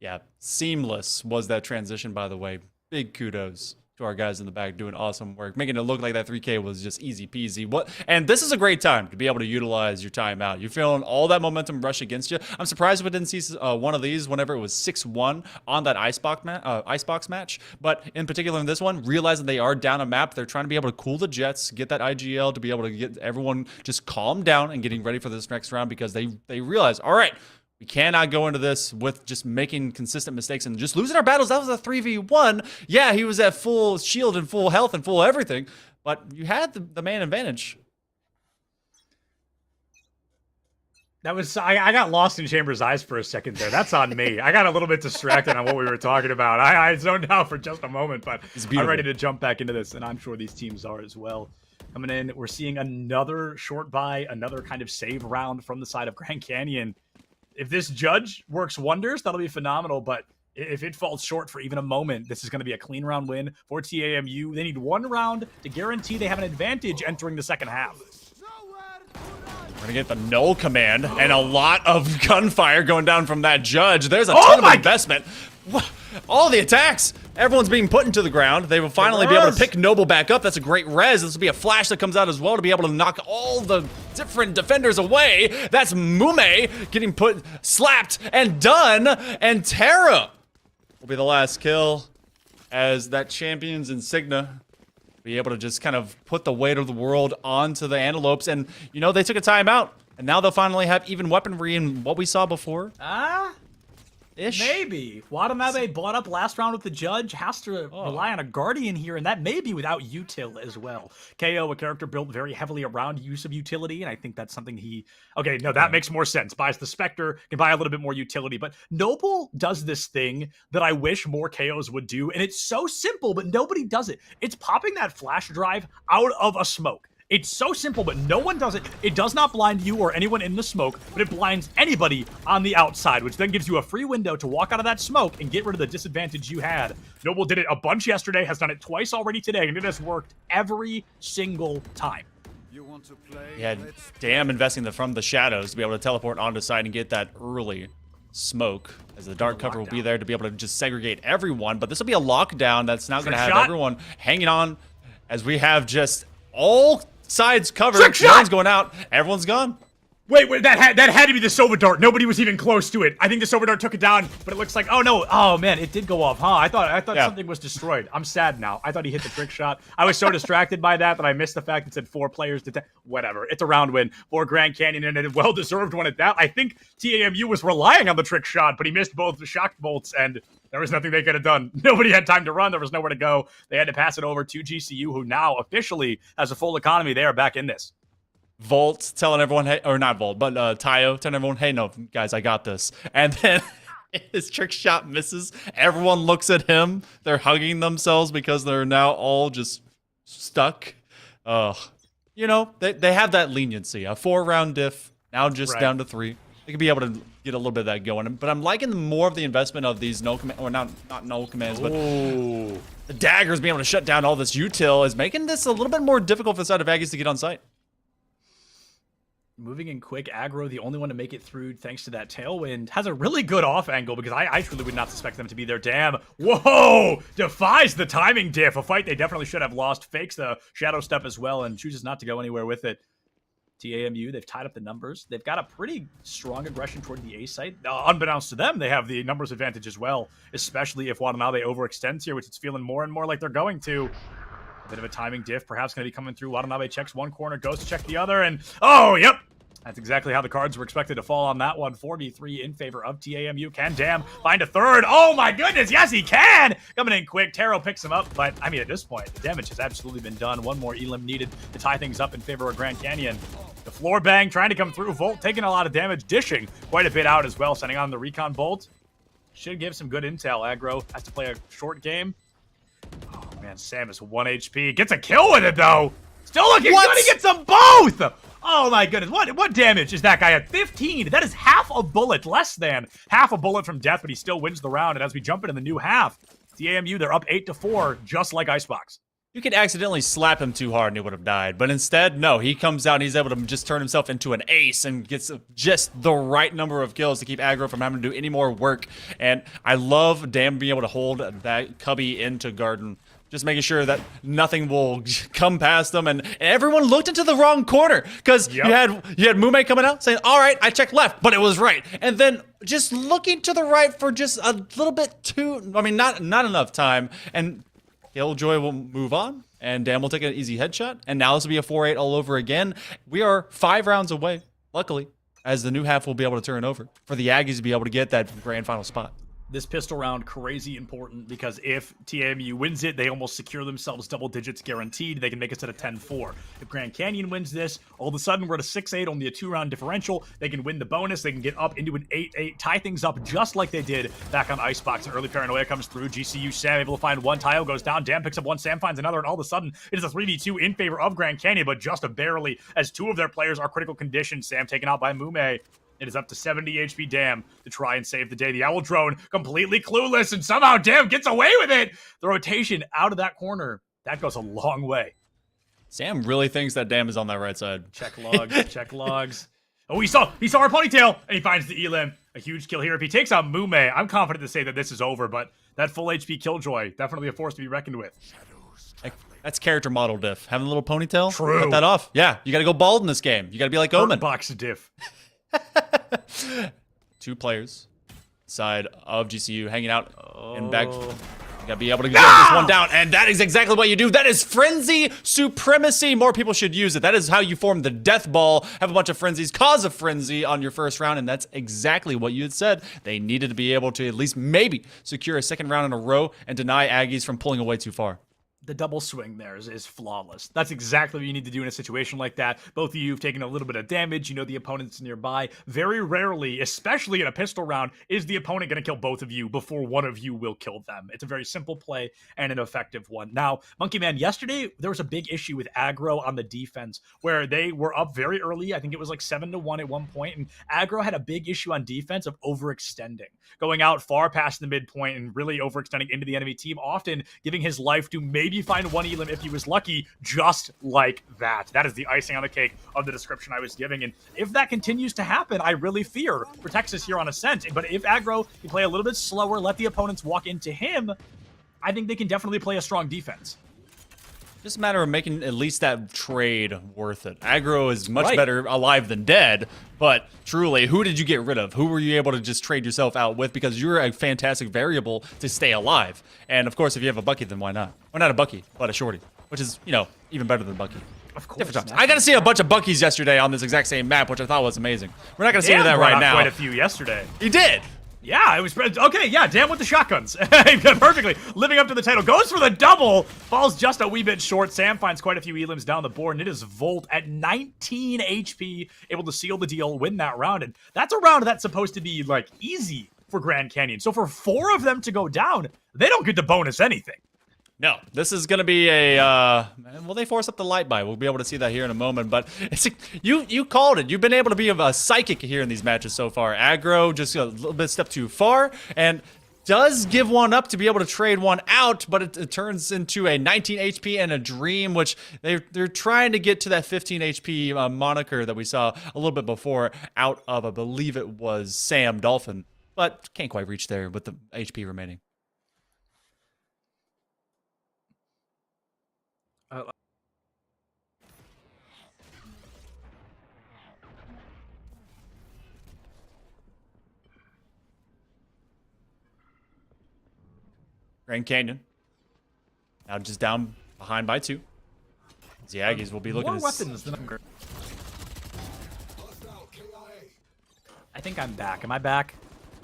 Speaker 2: Yeah, seamless was that transition, by the way. Big kudos to our guys in the back doing awesome work, making it look like that 3K was just easy peasy. And this is a great time to be able to utilize your timeout. You're feeling all that momentum rush against you. I'm surprised we didn't see one of these whenever it was 6-1 on that icebox match. But in particular in this one, realizing they are down a map, they're trying to be able to cool the jets, get that IGL to be able to get everyone just calm down and getting ready for this next round because they realize, all right, we cannot go into this with just making consistent mistakes and just losing our battles. That was a 3v1. Yeah, he was at full shield and full health and full everything, but you had the man advantage.
Speaker 1: That was I got lost in Chambers' eyes for a second there. That's on me. I got a little bit distracted on what we were talking about. I zoned out for just a moment, but I'm ready to jump back into this, and I'm sure these teams are as well. Coming in, we're seeing another short buy, another kind of save round from the side of Grand Canyon. If this judge works wonders, that'll be phenomenal, but if it falls short for even a moment, this is going to be a clean round win for TAMU. They need 1 round to guarantee they have an advantage entering the second half.
Speaker 2: We're going to get the null command and a lot of gunfire going down from that judge. There's a ton of investment. All the attacks. Everyone's being put into the ground. They will finally be able to pick Noble back up. That's a great res. This will be a flash that comes out as well to be able to knock all the different defenders away. That's Mume getting slapped and done. And Terra will be the last kill as that champion's insignia be able to just kind of put the weight of the world onto the Antelopes. And, they took a timeout. And now they'll finally have even weaponry in what we saw before.
Speaker 1: Maybe. Watanabe bought up last round with the judge, has to rely on a Guardian here, and that may be without util as well. KO, a character built very heavily around use of utility, and I think that's something that makes more sense. Buys the Spectre, can buy a little bit more utility, but Noble does this thing that I wish more KOs would do, and it's so simple, but nobody does it. It's popping that flash drive out of a smoke. It's so simple, but no one does it. It does not blind you or anyone in the smoke, but it blinds anybody on the outside, which then gives you a free window to walk out of that smoke and get rid of the disadvantage you had. Noble did it a bunch yesterday, has done it twice already today, and it has worked every single time.
Speaker 3: You want to play?
Speaker 2: Yeah, damn investing from the shadows to be able to teleport onto side and get that early smoke, as the dark cover will be there to be able to just segregate everyone. But this will be a lockdown that's now going to have everyone hanging on as we have just all sides covered. No one's going out. Everyone's gone.
Speaker 1: Wait, that had to be the Silver Dart. Nobody was even close to it. I think the Silver Dart took it down, but it looks like, oh no, oh man, it did go off, huh? I thought something was destroyed. I'm sad now. I thought he hit the trick shot. I was so distracted by that I missed the fact it said 4 players. Whatever, it's a round win for Grand Canyon, and a well-deserved one at that. I think TAMU was relying on the trick shot, but he missed both the shock bolts, and there was nothing they could have done. Nobody had time to run. There was nowhere to go. They had to pass it over to GCU, who now officially has a full economy. They are back in this.
Speaker 2: Volt telling everyone, hey, or not Volt, but Tayo telling everyone, hey, no, guys, I got this. And then his trick shot misses. Everyone looks at him. They're hugging themselves because they're now all just stuck. You know, they have that leniency. A 4-round diff, now just down to 3. They could be able to get a little bit of that going. But I'm liking more of the investment of these no command, or not no commands, but the daggers being able to shut down all this util is making this a little bit more difficult for the side of Aggies to get on site.
Speaker 1: Moving in quick, aggro, the only one to make it through thanks to that tailwind, has a really good off angle because I truly would not suspect them to be there. Damn. Whoa! Defies the timing diff. A fight they definitely should have lost. Fakes the shadow step as well and chooses not to go anywhere with it. TAMU, they've tied up the numbers. They've got a pretty strong aggression toward the A site. Unbeknownst to them, they have the numbers advantage as well, especially if Watanabe overextends here, which it's feeling more and more like they're going to. A bit of a timing diff, perhaps going to be coming through. Watanabe checks one corner, goes to check the other, and oh, yep. That's exactly how the cards were expected to fall on that one. 4v3 in favor of TAMU. Can Dam find a third? Oh my goodness, yes he can! Coming in quick, Taro picks him up, but I mean at this point, the damage has absolutely been done. One more elim needed to tie things up in favor of Grand Canyon. The floor bang trying to come through. Volt taking a lot of damage, dishing quite a bit out as well, sending on the recon bolt. Should give some good intel. Aggro has to play a short game. Oh man, Sam is 1 HP. Gets a kill with it though! Still looking good, he gets them both! Oh my goodness, what damage is that guy at? 15, that is half a bullet, less than half a bullet from death, but he still wins the round, and as we jump into the new half, TAMU, they're up 8-4, just like Icebox.
Speaker 2: You could accidentally slap him too hard and he would have died, but instead, no, he comes out and he's able to just turn himself into an ace and gets just the right number of kills to keep aggro from having to do any more work, and I love Dam being able to hold that cubby into garden. Just making sure that nothing will come past them, and everyone looked into the wrong corner because you had Mume coming out saying, "All right, I checked left, but it was right," and then just looking to the right for just a little bit too. I mean, not enough time, and Killjoy will move on, and Dan will take an easy headshot, and now this will be a 4-8 all over again. We are 5 rounds away, luckily, as the new half will be able to turn over for the Aggies to be able to get that grand final spot.
Speaker 1: This pistol round, crazy important, because if TAMU wins it, they almost secure themselves double digits guaranteed. They can make us at a 10-4. If Grand Canyon wins this, all of a sudden we're at a 6-8, only a 2-round differential. They can win the bonus. They can get up into an 8-8, tie things up just like they did back on Icebox. An early paranoia comes through. GCU Sam able to find one. Tayo goes down. Dam picks up one. Sam finds another, and all of a sudden it is a 3v2 in favor of Grand Canyon, but just barely, as 2 of their players are critical condition. Sam taken out by Mume. It is up to 70 HP Dam to try and save the day. The Owl Drone completely clueless, and somehow Dam gets away with it. The rotation out of that corner, that goes a long way.
Speaker 2: Sam really thinks that Dam is on that right side.
Speaker 1: Check logs, check logs. Oh, he saw our ponytail, and he finds the elim. A huge kill here. If he takes out Mume, I'm confident to say that this is over, but that full HP Killjoy, definitely a force to be reckoned with.
Speaker 2: That's character model diff. Having a little ponytail?
Speaker 1: True.
Speaker 2: Cut that off. Yeah, you gotta go bald in this game. You gotta be like Omen.
Speaker 1: Box diff.
Speaker 2: 2 players side of GCU hanging out in back. You gotta be able to get this one down, and that is exactly what you do. That is frenzy supremacy. More people should use it. That is how you form the death ball. Have a bunch of frenzies, cause a frenzy on your first round, and that's exactly what you had said. They needed to be able to at least maybe secure a second round in a row and deny Aggies from pulling away too far.
Speaker 1: The double swing there is flawless. That's exactly what you need to do in a situation like that. Both of you have taken a little bit of damage. You know the opponent's nearby. Very rarely, especially in a pistol round, is the opponent going to kill both of you before one of you will kill them. It's a very simple play and an effective one. Now, Monkey Man, yesterday there was a big issue with aggro on the defense where they were up very early. I think it was like 7-1 at one point, and aggro had a big issue on defense of overextending, going out far past the midpoint and really overextending into the enemy team, often giving his life to maybe find one elim if he was lucky, just like that. That is the icing on the cake of the description I was giving, and if that continues to happen, I really fear for Texas here on Ascent. But if aggro can play a little bit slower, let the opponents walk into him, I think they can definitely play a strong defense.
Speaker 2: Just a matter of making at least that trade worth it. Aggro is much
Speaker 1: Right.
Speaker 2: better alive than dead, but truly, who did you get rid of? Who were you able to just trade yourself out with? Because you're a fantastic variable to stay alive. And of course, if you have a Bucky, then why not? Well, not a Bucky, but a Shorty, which is, you know, even better than Bucky.
Speaker 1: Of course.
Speaker 2: Different times. I got to see a bunch of Buckies yesterday on this exact same map, which I thought was amazing. We're not going to see any of that right now.
Speaker 1: Quite a few yesterday.
Speaker 2: He did.
Speaker 1: Yeah, it was okay. Yeah, damn with the shotguns. Perfectly living up to the title. Goes for the double. Falls just a wee bit short. Sam finds quite a few elims down the board, and it is Volt at 19 HP, able to seal the deal, win that round. And that's a round that's supposed to be like easy for Grand Canyon. So for 4 of them to go down, they don't get to bonus anything.
Speaker 2: No, this is going to be a, well, they force up the light by. We'll be able to see that here in a moment, but it's you called it. You've been able to be a psychic here in these matches so far. Aggro just a little bit step too far, and does give one up to be able to trade one out, but it turns into a 19 HP and a dream, which they're trying to get to that 15 HP moniker that we saw a little bit before out of, I believe it was Sam Dolphin, but can't quite reach there with the HP remaining. Grand Canyon now just down behind by 2. The Aggies will be looking
Speaker 1: More
Speaker 2: at
Speaker 1: weapons than I'm. I think I'm back. Am I back?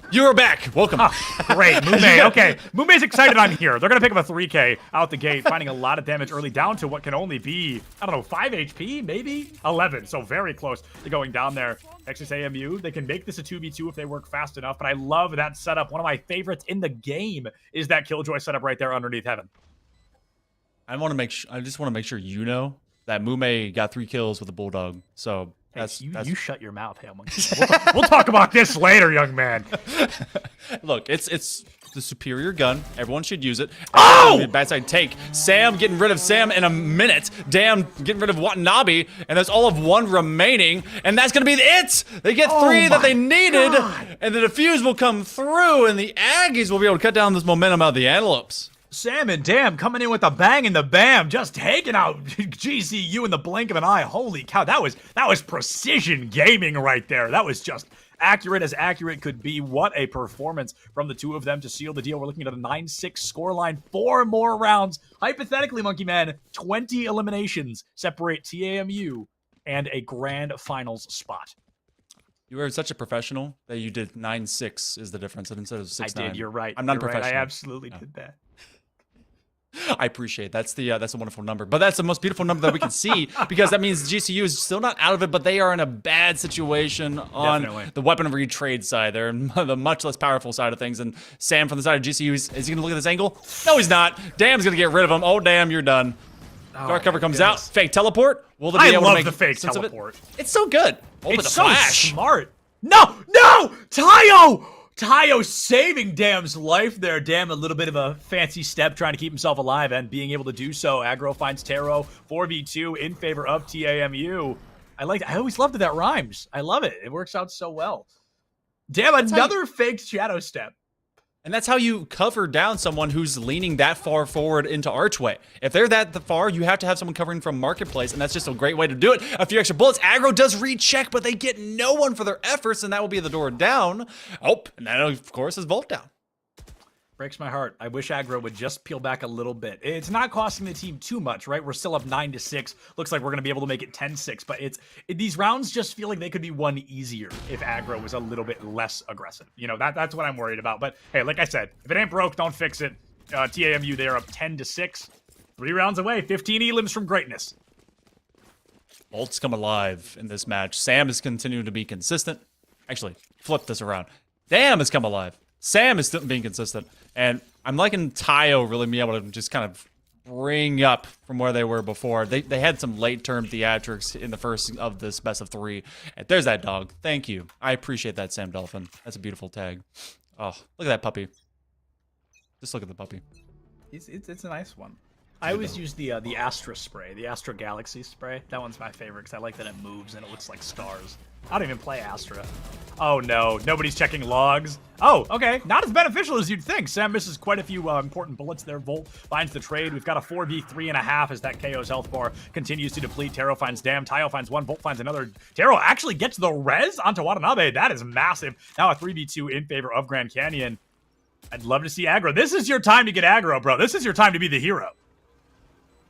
Speaker 2: You're back. Welcome.
Speaker 1: Great, Mume. Okay, Mume's excited I'm here. They're gonna pick up a 3K out the gate, finding a lot of damage early, down to what can only be, I don't know, 5 HP, maybe 11. So very close to going down there. Texas AMU, they can make this a 2v2 if they work fast enough. But I love that setup. One of my favorites in the game is that Killjoy setup right there underneath Heaven.
Speaker 2: I just want to make sure you know that Mume got 3 kills with a Bulldog. So that's
Speaker 1: You shut your mouth, Hailmonkey. We'll talk about this later, young man.
Speaker 2: Look, it's the superior gun. Everyone should use it.
Speaker 1: Oh!
Speaker 2: Bad side take. Sam getting rid of Sam in a minute. Damn, getting rid of Watanabe. And there's all of 1 remaining. And that's going to be it. They get 3 that they needed.
Speaker 1: God.
Speaker 2: And the defuse will come through. And the Aggies will be able to cut down this momentum out of the Antelopes.
Speaker 1: Sam and Dam coming in with the bang and the bam, just taking out GCU in the blink of an eye. Holy cow, that was precision gaming right there. That was just accurate as accurate could be. What a performance from the 2 of them to seal the deal. We're looking at a 9-6 scoreline. 4 more rounds. Hypothetically, Monkey Man, 20 eliminations separate TAMU and a grand finals spot.
Speaker 2: You were such a professional that you did 9-6 is the difference instead of 6-9.
Speaker 1: I did. You're right.
Speaker 2: I'm not
Speaker 1: You're
Speaker 2: professional.
Speaker 1: Right. I absolutely did that.
Speaker 2: I appreciate that's a wonderful number, but that's the most beautiful number that we can see because that means GCU is still not out of it, but they are in a bad situation on the weaponry trade side. They're the much less powerful side of things. And Sam from the side of GCU is he going to look at this angle? No, he's not. Dam's going to get rid of him. Oh, damn, you're done. Dark cover comes out. Fake teleport. Will they be able to make
Speaker 1: the fake
Speaker 2: sense
Speaker 1: teleport.
Speaker 2: Of it? It's so good. Oh,
Speaker 1: It's
Speaker 2: with the
Speaker 1: so
Speaker 2: flash.
Speaker 1: smart. No, Tayo saving Dam's life there. Dam a little bit of a fancy step trying to keep himself alive and being able to do so. Aggro finds Taro 4v2 in favor of TAMU. I always loved that rhymes. I love it. It works out so well. Damn, another fake shadow step.
Speaker 2: And that's how you cover down someone who's leaning that far forward into Archway. If they're that far, you have to have someone covering from Marketplace, and that's just a great way to do it. A few extra bullets. Aggro does recheck, but they get no one for their efforts, and that will be the door down. Oh, and that, of course, is Volt down.
Speaker 1: Breaks my heart. I wish Aggro would just peel back a little bit. It's not costing the team too much, right? We're still up 9-6. Looks like we're going to be able to make it 10-6, but these rounds just feel like they could be won easier if Aggro was a little bit less aggressive. You know, that's what I'm worried about. But hey, like I said, if it ain't broke, don't fix it. TAMU, they're up 10-6. 3 rounds away, 15 elims from greatness.
Speaker 2: Volt's come alive in this match. Sam is continuing to be consistent. Actually, flip this around. Dam has come alive. Sam is still being consistent, and I'm liking Tayo really being able to just kind of bring up from where they were before. They had some late-term theatrics in the first of this best of 3. And there's that dog. Thank you. I appreciate that, Sam Dolphin. That's a beautiful tag. Oh, look at that puppy. Just look at the puppy.
Speaker 1: It's a nice one. I always use the Astra spray, the Astra Galaxy spray. That one's my favorite because I like that it moves and it looks like stars. I don't even play Astra. Oh no, nobody's checking logs. Oh, okay, not as beneficial as you'd think. Sam misses quite a few important bullets there. Volt finds the trade. We've got a 4v3.5 as that KO's health bar continues to deplete. Taro finds Damn, Tayo finds one, Volt finds another. Taro actually gets the res onto Watanabe. That is massive. Now a 3v2 in favor of Grand Canyon. I'd love to see aggro. This is your time to get aggro, bro. This is your time to be the hero.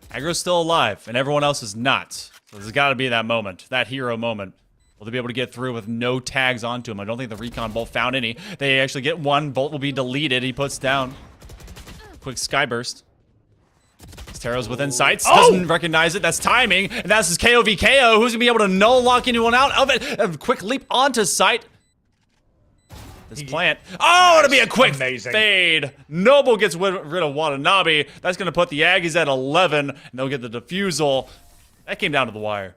Speaker 2: Aggro's still alive, and everyone else is not. So there's got to be that moment, that hero moment. Will they be able to get through with no tags onto him? I don't think the Recon Bolt found any. They actually get one. Bolt will be deleted. He puts down. Quick Skyburst. Taro's within sights. Doesn't recognize it. That's timing. And that's his KO v KO. Who's going to be able to no-lock anyone out of it? A quick leap onto sight. This plant. Oh, it'll be a quick fade. Noble gets rid of Watanabe. That's going to put the Aggies at 11, and they'll get the defusal. That came down to the wire.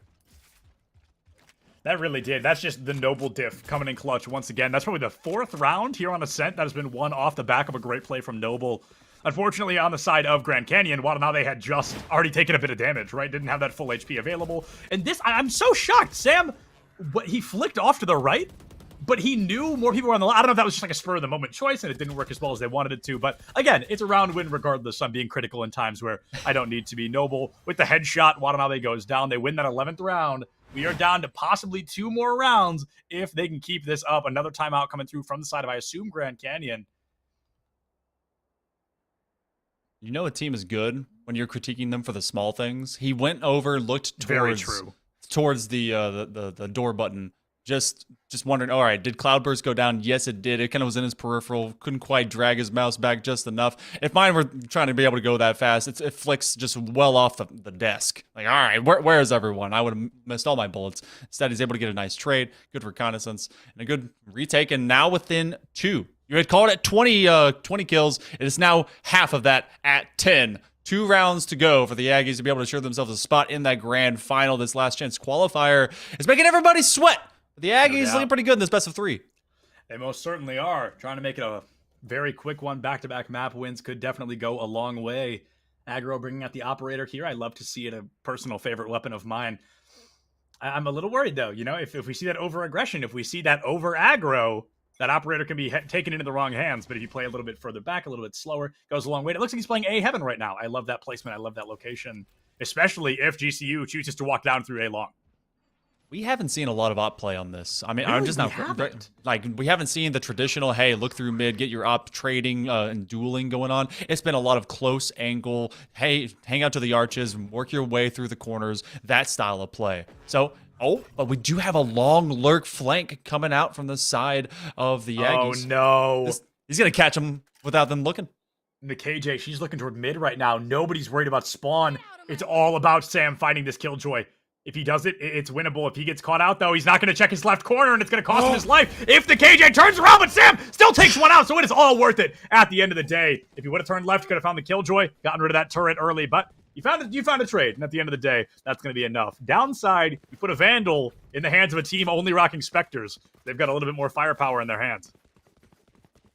Speaker 1: That really did. That's just the Noble diff coming in clutch once again. That's probably the 4th round here on Ascent that has been won off the back of a great play from Noble. Unfortunately, on the side of Grand Canyon, Watanabe had just already taken a bit of damage, right? Didn't have that full HP available. And this, I'm so shocked. Sam, he flicked off to the right, but he knew more people were on the line. I don't know if that was just like a spur-of-the-moment choice and it didn't work as well as they wanted it to. But again, it's a round win regardless. I'm being critical in times where I don't need to be. Noble with the headshot. Watanabe goes down. They win that 11th round. We are down to possibly 2 more rounds if they can keep this up. Another timeout coming through from the side of, I assume, Grand Canyon.
Speaker 2: You know a team is good when you're critiquing them for the small things. He went over, looked towards the door button. Just wondering, all right, did Cloudburst go down? Yes, it did. It kind of was in his peripheral. Couldn't quite drag his mouse back just enough. If mine were trying to be able to go that fast, it flicks just well off the desk. Like, all right, where is everyone? I would have missed all my bullets. Instead, he's able to get a nice trade, good reconnaissance, and a good retake. And now within 2. You had called it 20 kills. It is now half of that at 10. 2 rounds to go for the Aggies to be able to assure themselves a spot in that grand final. This last chance qualifier is making everybody sweat. The Aggies looking pretty good in this best of 3.
Speaker 1: They most certainly are. Trying to make it a very quick one. Back-to-back map wins could definitely go a long way. Aggro bringing out the operator here. I love to see it, a personal favorite weapon of mine. I'm a little worried, though. You know, if we see that over-aggression, if we see that over-aggro, that operator can be taken into the wrong hands. But if you play a little bit further back, a little bit slower, goes a long way. It looks like he's playing A Heaven right now. I love that placement. I love that location, especially if GCU chooses to walk down through A Long.
Speaker 2: We haven't seen a lot of op play on this. I mean, really, I'm just not like we haven't seen the traditional, hey, look through mid, get your op trading and dueling going on. It's been a lot of close angle, hey, hang out to the arches, work your way through the corners, that style of play. So, but we do have a long lurk flank coming out from the side of the Aggies.
Speaker 1: Oh no.
Speaker 2: He's going to catch him without them looking.
Speaker 1: The KJ, she's looking toward mid right now. Nobody's worried about spawn. It's all about Sam fighting this Killjoy. If he does it, it's winnable. If he gets caught out, though, he's not going to check his left corner, and it's going to cost him his life. If the KJ turns around, but Sam still takes one out, so it is all worth it at the end of the day. If he would have turned left, could have found the Killjoy, gotten rid of that turret early, but you found a trade, and at the end of the day, that's going to be enough. Downside, you put a Vandal in the hands of a team only rocking Spectres. They've got a little bit more firepower in their hands.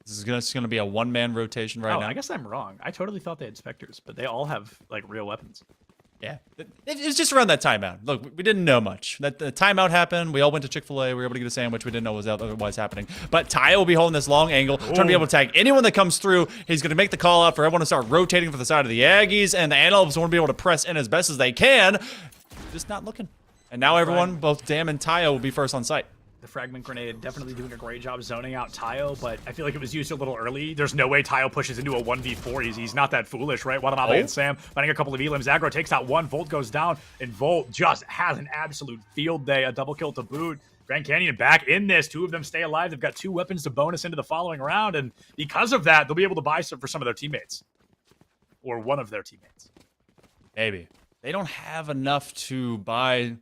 Speaker 2: This is just going to be a one-man rotation now.
Speaker 1: I guess I'm wrong. I totally thought they had Spectres, but they all have, like, real weapons.
Speaker 2: Yeah, it was just around that timeout. Look, we didn't know much. That the timeout happened. We all went to Chick-fil-A. We were able to get a sandwich. We didn't know what was otherwise happening. But Ty will be holding this long angle, trying to be able to tag anyone that comes through. He's going to make the call out for everyone to start rotating for the side of the Aggies, and the Antelopes want to be able to press in as best as they can. Just not looking. And now everyone, both Dam and Tayo, will be first on site.
Speaker 1: The fragment grenade definitely doing a great job zoning out Tayo, but I feel like it was used a little early. There's no way Tayo pushes into a 1v4. He's not that foolish, right? Watanabe and Sam finding a couple of elims. Aggro takes out one. Volt goes down, and Volt just has an absolute field day. A double kill to boot. Grand Canyon back in this. 2 of them stay alive. They've got 2 weapons to bonus into the following round, and because of that, they'll be able to buy some for some of their teammates. Or one of their teammates.
Speaker 2: Maybe. They don't have enough to buy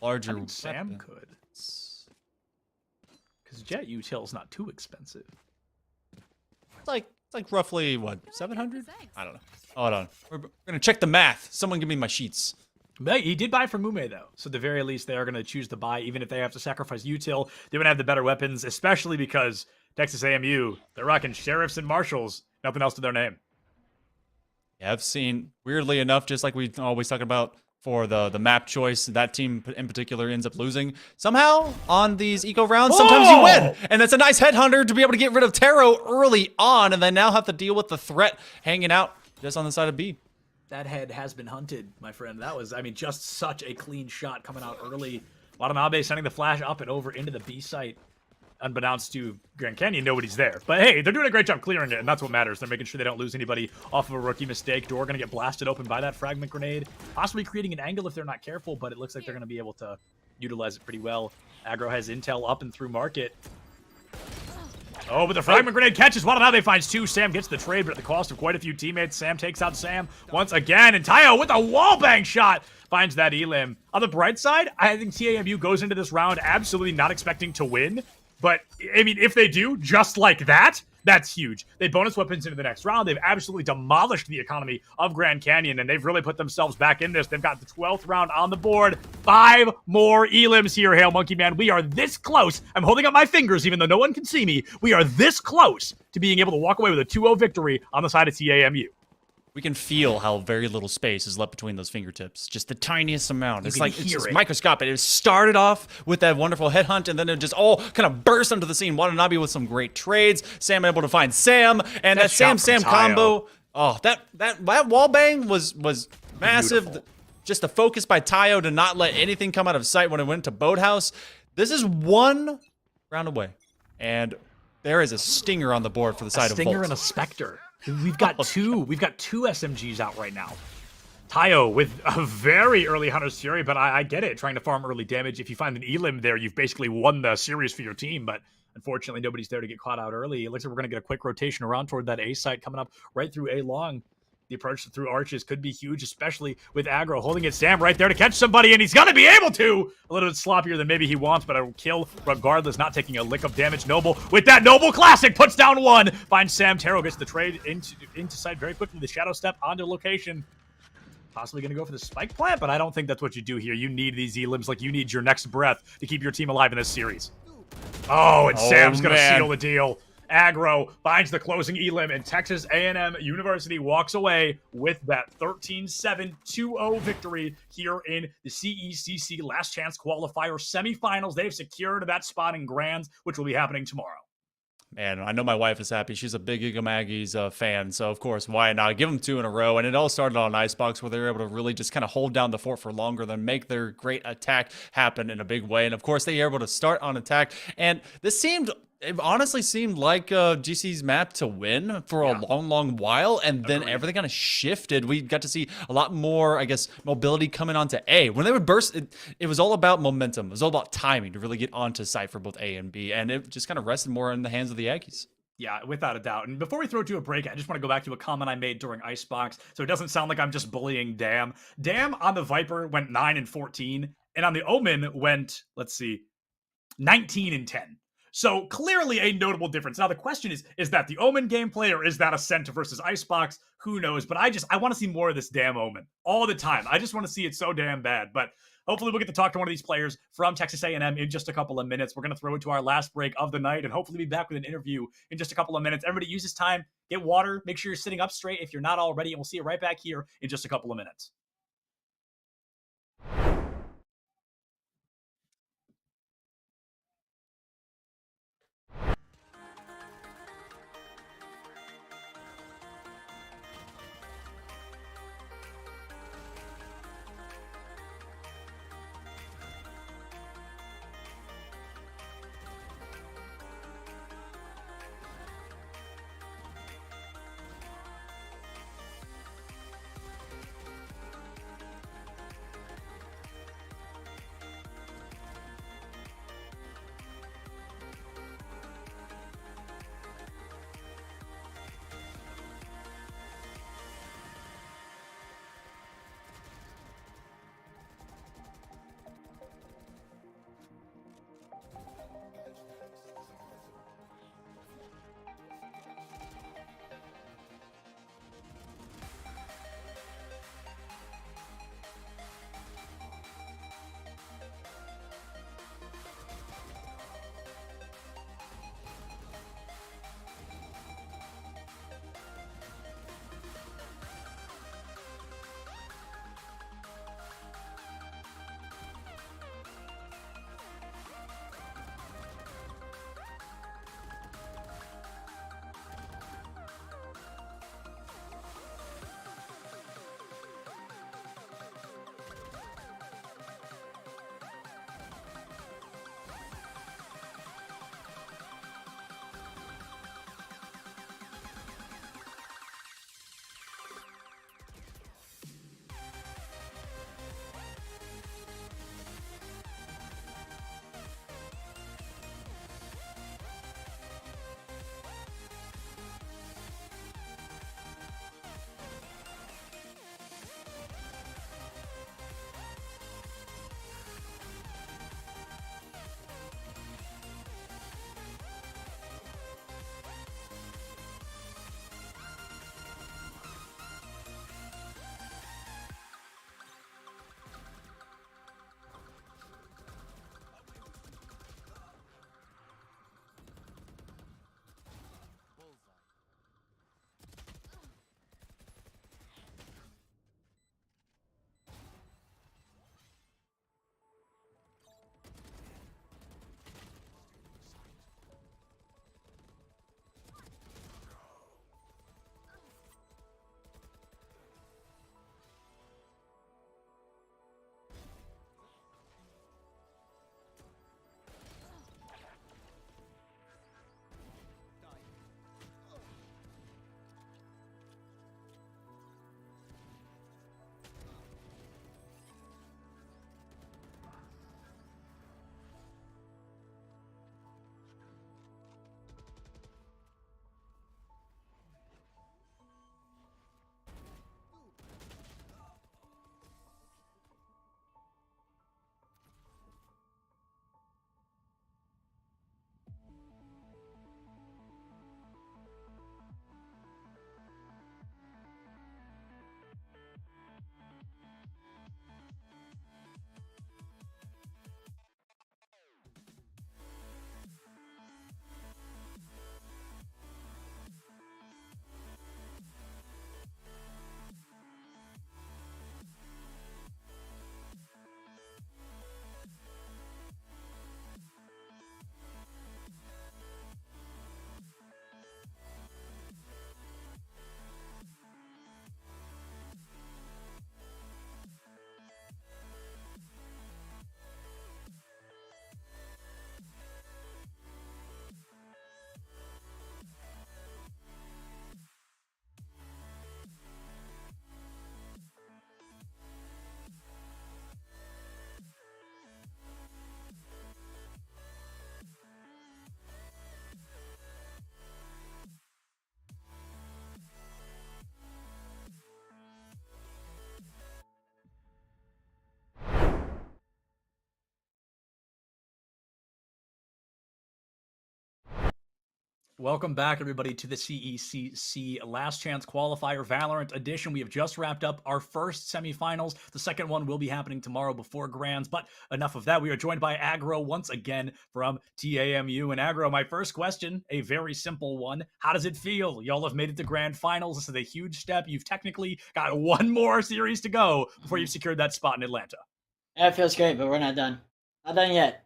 Speaker 2: larger weapons.
Speaker 1: Sam could. Jet util is not too expensive.
Speaker 2: It's like roughly what, 700? I don't know. Hold on. We're gonna check the math. Someone give me my sheets.
Speaker 1: But he did buy from Mume though, so at the very least they are gonna choose to buy, even if they have to sacrifice util. They're gonna have the better weapons, especially because Texas AMU, they're rocking sheriffs and marshals, nothing else to their name.
Speaker 2: Yeah, I've seen, weirdly enough, just like we always talk about for the map choice, that team in particular ends up losing. Somehow, on these eco rounds, sometimes you win. And that's a nice headhunter to be able to get rid of Taro early on, and they now have to deal with the threat hanging out just on the side of B.
Speaker 1: That head has been hunted, my friend. That was, I mean, just such a clean shot coming out early. Watanabe sending the flash up and over into the B site. Unbeknownst to Grand Canyon, nobody's there. But hey, they're doing a great job clearing it, and that's what matters. They're making sure they don't lose anybody off of a rookie mistake. Door going to get blasted open by that fragment grenade, possibly creating an angle if they're not careful, but it looks like they're going to be able to utilize it pretty well. Aggro has intel up and through market. Oh, but the fragment grenade catches Watanabe, finds two. Sam gets the trade, but at the cost of quite a few teammates. Sam takes out Sam once again, and Tayo with a wallbang shot finds that elim. On the bright side, I think TAMU goes into this round absolutely not expecting to win. But, I mean, if they do, just like that, that's huge. They bonus weapons into the next round. They've absolutely demolished the economy of Grand Canyon, and they've really put themselves back in this. They've got the 12th round on the board. 5 more elims here, Hail Monkey Man. We are this close. I'm holding up my fingers, even though no one can see me. We are this close to being able to walk away with a 2-0 victory on the side of TAMU.
Speaker 2: We can feel how very little space is left between those fingertips. Just the tiniest amount. It's like, it's just microscopic. It started off with that wonderful headhunt, and then it just all kind of burst onto the scene. Watanabe with some great trades. Sam able to find Sam, and that Sam combo. Oh, that wall bang was massive.
Speaker 1: Beautiful.
Speaker 2: Just the focus by Tayo to not let anything come out of sight when it went to Boathouse. This is one round away, and there is a stinger on the board for the side of Volt.
Speaker 1: A stinger and a Spectre. We've got two SMGs out right now. Tayo with a very early Hunter's Fury, but I get it, trying to farm early damage. If you find an elim there, you've basically won the series for your team, but unfortunately nobody's there to get caught out early. It looks like we're going to get a quick rotation around toward that A site coming up right through A long. The approach through arches could be huge, especially with aggro holding it. Sam right there to catch somebody, and he's going to be able to. A little bit sloppier than maybe he wants, but a kill regardless, not taking a lick of damage. Noble with that Noble Classic puts down one. Finds Sam. Taro gets the trade into sight very quickly. The Shadow Step onto location. Possibly going to go for the spike plant, but I don't think that's what you do here. You need these elims like you need your next breath to keep your team alive in this series. Oh, and Sam's going to seal the deal. Aggro finds the closing elim, and Texas A&M University walks away with that 13-7 2-0 victory here in the CECC Last Chance Qualifier semifinals. They've secured that spot in Grands, which will be happening tomorrow.
Speaker 2: Man, I know my wife is happy. She's a big Iga Maggie's fan, so of course, why not? Give them 2 in a row, and it all started on Icebox, where they were able to really just kind of hold down the fort for longer, than make their great attack happen in a big way. And of course, they were able to start on attack, and it honestly seemed like GC's map to win for a long while, and then everything kind of shifted. We got to see a lot more, I guess, mobility coming onto A. When they would burst, it was all about momentum. It was all about timing to really get onto site for both A and B, and it just kind of rested more in the hands of the Aggies.
Speaker 1: Yeah, without a doubt. And before we throw to a break, I just want to go back to a comment I made during Icebox, so it doesn't sound like I'm just bullying Dam. Dam on the Viper went 9-14, and on the Omen went, let's see, 19-10. So clearly a notable difference. Now the question is that the Omen gameplay, or is that Ascent versus Icebox? Who knows? But I want to see more of this damn Omen all the time. I just want to see it so damn bad. But hopefully we'll get to talk to one of these players from Texas A&M in just a couple of minutes. We're going to throw it to our last break of the night, and hopefully be back with an interview in just a couple of minutes. Everybody use this time, get water, make sure you're sitting up straight if you're not already, and we'll see you right back here in just a couple of minutes. Welcome back, everybody, to the CECC Last Chance Qualifier Valorant Edition. We have just wrapped up our first semifinals. The second one will be happening tomorrow before Grands, but enough of that. We are joined by Aggro once again from TAMU. And Aggro, my first question, a very simple one. How does it feel? Y'all have made it to Grand Finals. This is a huge step. You've technically got one more series to go before you've secured that spot in Atlanta.
Speaker 3: Yeah, it feels great, but we're not done. Not done yet.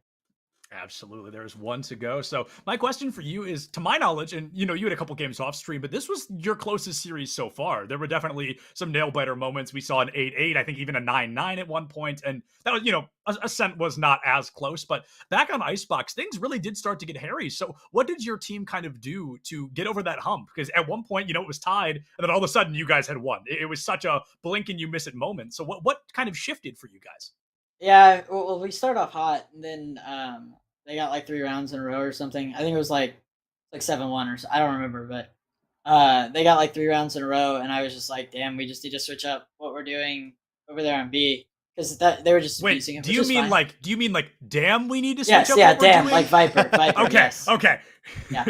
Speaker 1: Absolutely. There's one to go. So my question for you is, to my knowledge, and you had a couple games off stream, but this was your closest series so far. There were definitely some nail biter moments. We saw an 8-8, I think even a 9-9 at one point. And that was, Ascent was not as close, but back on Icebox, things really did start to get hairy. So what did your team kind of do to get over that hump? Because at one point, it was tied, and then all of a sudden you guys had won. It was such a blink and you miss it moment. So what kind of shifted for you guys?
Speaker 3: Yeah, well, we started off hot, and then they got like 3 rounds in a row or something. I think it was like 7-1 or so. I don't remember, but they got like 3 rounds in a row, and I was just like, damn, we just need to switch up what we're doing over there on B, because they were just abusing it.
Speaker 1: Do you mean like damn, we need to switch up?
Speaker 3: Yeah,
Speaker 1: what we're
Speaker 3: damn,
Speaker 1: doing?
Speaker 3: like Viper.
Speaker 1: Okay,
Speaker 3: yes.
Speaker 1: okay.
Speaker 3: Yeah.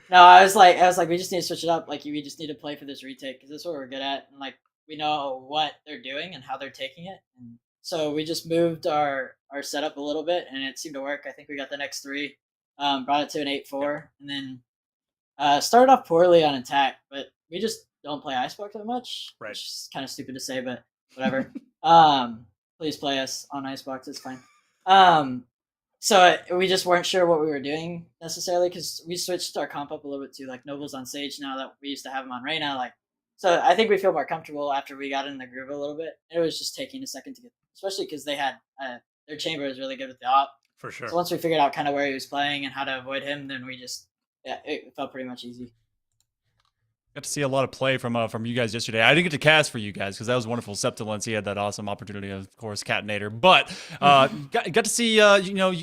Speaker 3: No, I was like, we just need to switch it up. Like, we just need to play for this retake, because that's what we're good at, and like we know what they're doing and how they're taking it. And so we just moved our setup a little bit, and it seemed to work. I think we got the next 3, brought it to an 8-4, and then started off poorly on attack, but we just don't play Icebox that much,
Speaker 1: Right.
Speaker 3: which is kind of stupid to say, but whatever. Please play us on Icebox, it's fine. So we just weren't sure what we were doing necessarily, because we switched our comp up a little bit to like Noble's on Sage now that we used to have him on Reyna. Like, so I think we feel more comfortable after we got in the groove a little bit. It was just taking a second to get, especially because they had their chamber was really good with the op.
Speaker 1: For sure.
Speaker 3: So once we figured out kind of where he was playing and how to avoid him, then we just it felt pretty much easy.
Speaker 2: Got to see a lot of play from you guys yesterday. I didn't get to cast for you guys because that was wonderful. Septilence, he had that awesome opportunity, of course, Catinator. But got to see,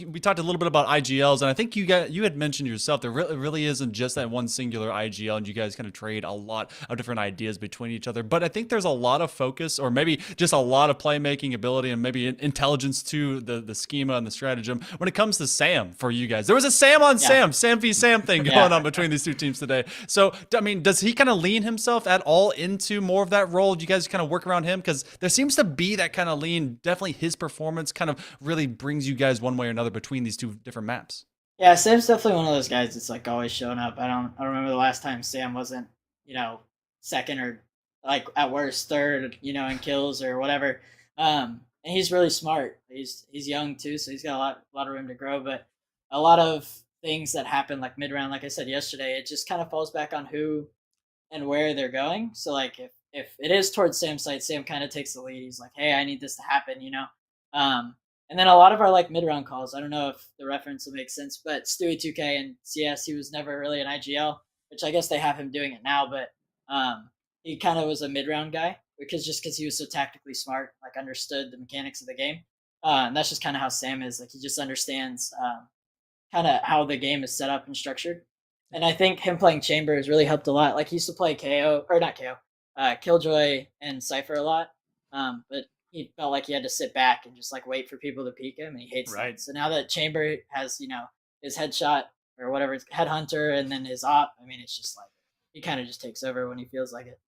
Speaker 2: we talked a little bit about IGLs, and I think you had mentioned yourself there really isn't just that one singular IGL, and you guys kind of trade a lot of different ideas between each other. But I think there's a lot of focus, or maybe just a lot of playmaking ability, and maybe intelligence to the schema and the stratagem when it comes to Sam for you guys. There was a Sam on Sam v Sam thing going on between these two teams today. So, I mean, does he kind of lean himself at all into more of that role? Do you guys kind of work around him? Because there seems to be that kind of lean. Definitely his performance kind of really brings you guys one way or another between these two different maps.
Speaker 3: Yeah, Sam's definitely one of those guys that's like always showing up. I don't remember the last time Sam wasn't, second or like at worst third, in kills or whatever. And he's really smart. He's young too, so he's got a lot of room to grow. But a lot of things that happen like mid round, like I said yesterday, it just kind of falls back on who and where they're going. So like if it is towards Sam's side, Sam kind of takes the lead. He's like, hey, I need this to happen, And then a lot of our like mid round calls, I don't know if the reference will make sense, but Stewie 2K and CS, he was never really an IGL, which I guess they have him doing it now, but he kind of was a mid round guy because he was so tactically smart, like understood the mechanics of the game. And that's just kind of how Sam is. Like he just understands kind of how the game is set up and structured. And I think him playing Chamber has really helped a lot. Like he used to play Killjoy and Cypher a lot, but he felt like he had to sit back and just like wait for people to peek him, and he hates that. So now that Chamber has his headshot or whatever, headhunter, and then his op, I mean, it's just like he kind of just takes over when he feels like it.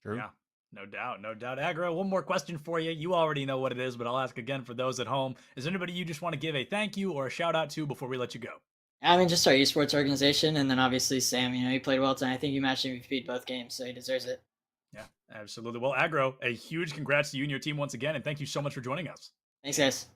Speaker 1: True. Yeah. No doubt. Aggro, one more question for you. You already know what it is, but I'll ask again for those at home. Is there anybody you just want to give a thank you or a shout out to before we let you go?
Speaker 3: I mean, just our esports organization, and then obviously Sam. He played well tonight. I think you matched MVP both games, so he deserves it.
Speaker 1: Yeah, absolutely. Well, Aggro, a huge congrats to you and your team once again, and thank you so much for joining us.
Speaker 3: Thanks, guys.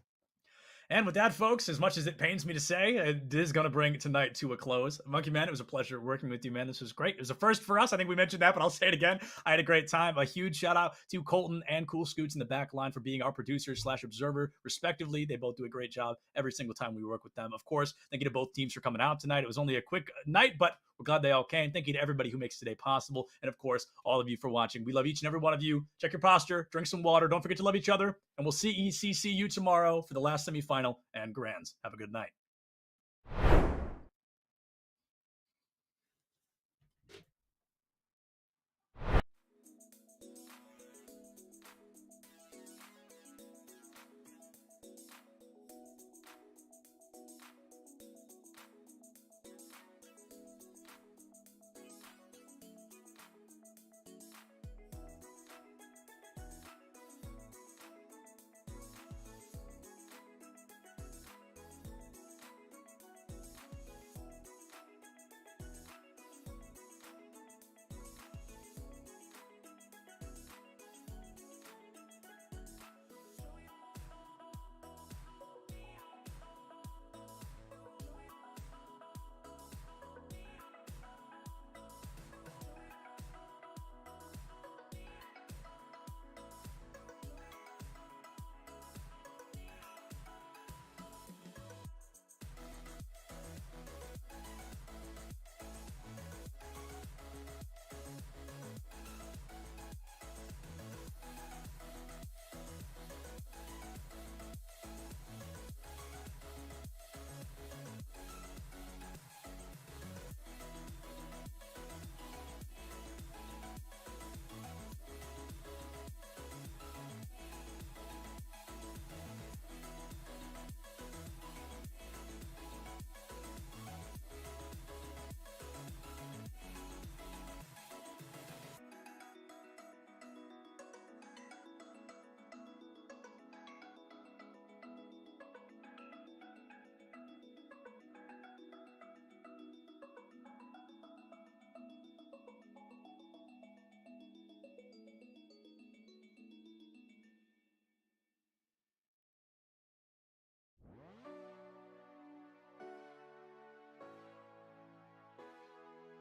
Speaker 1: And with that, folks, as much as it pains me to say, it is going to bring tonight to a close. Monkey Man, it was a pleasure working with you, man. This was great. It was a first for us. I think we mentioned that, but I'll say it again. I had a great time. A huge shout out to Colton and Cool Scoots in the back line for being our producer/observer, respectively. They both do a great job every single time we work with them. Of course, thank you to both teams for coming out tonight. It was only a quick night, but we're glad they all came. Thank you to everybody who makes today possible. And of course, all of you for watching. We love each and every one of you. Check your posture, drink some water. Don't forget to love each other. And we'll see you tomorrow for the last semifinal and grands. Have a good night.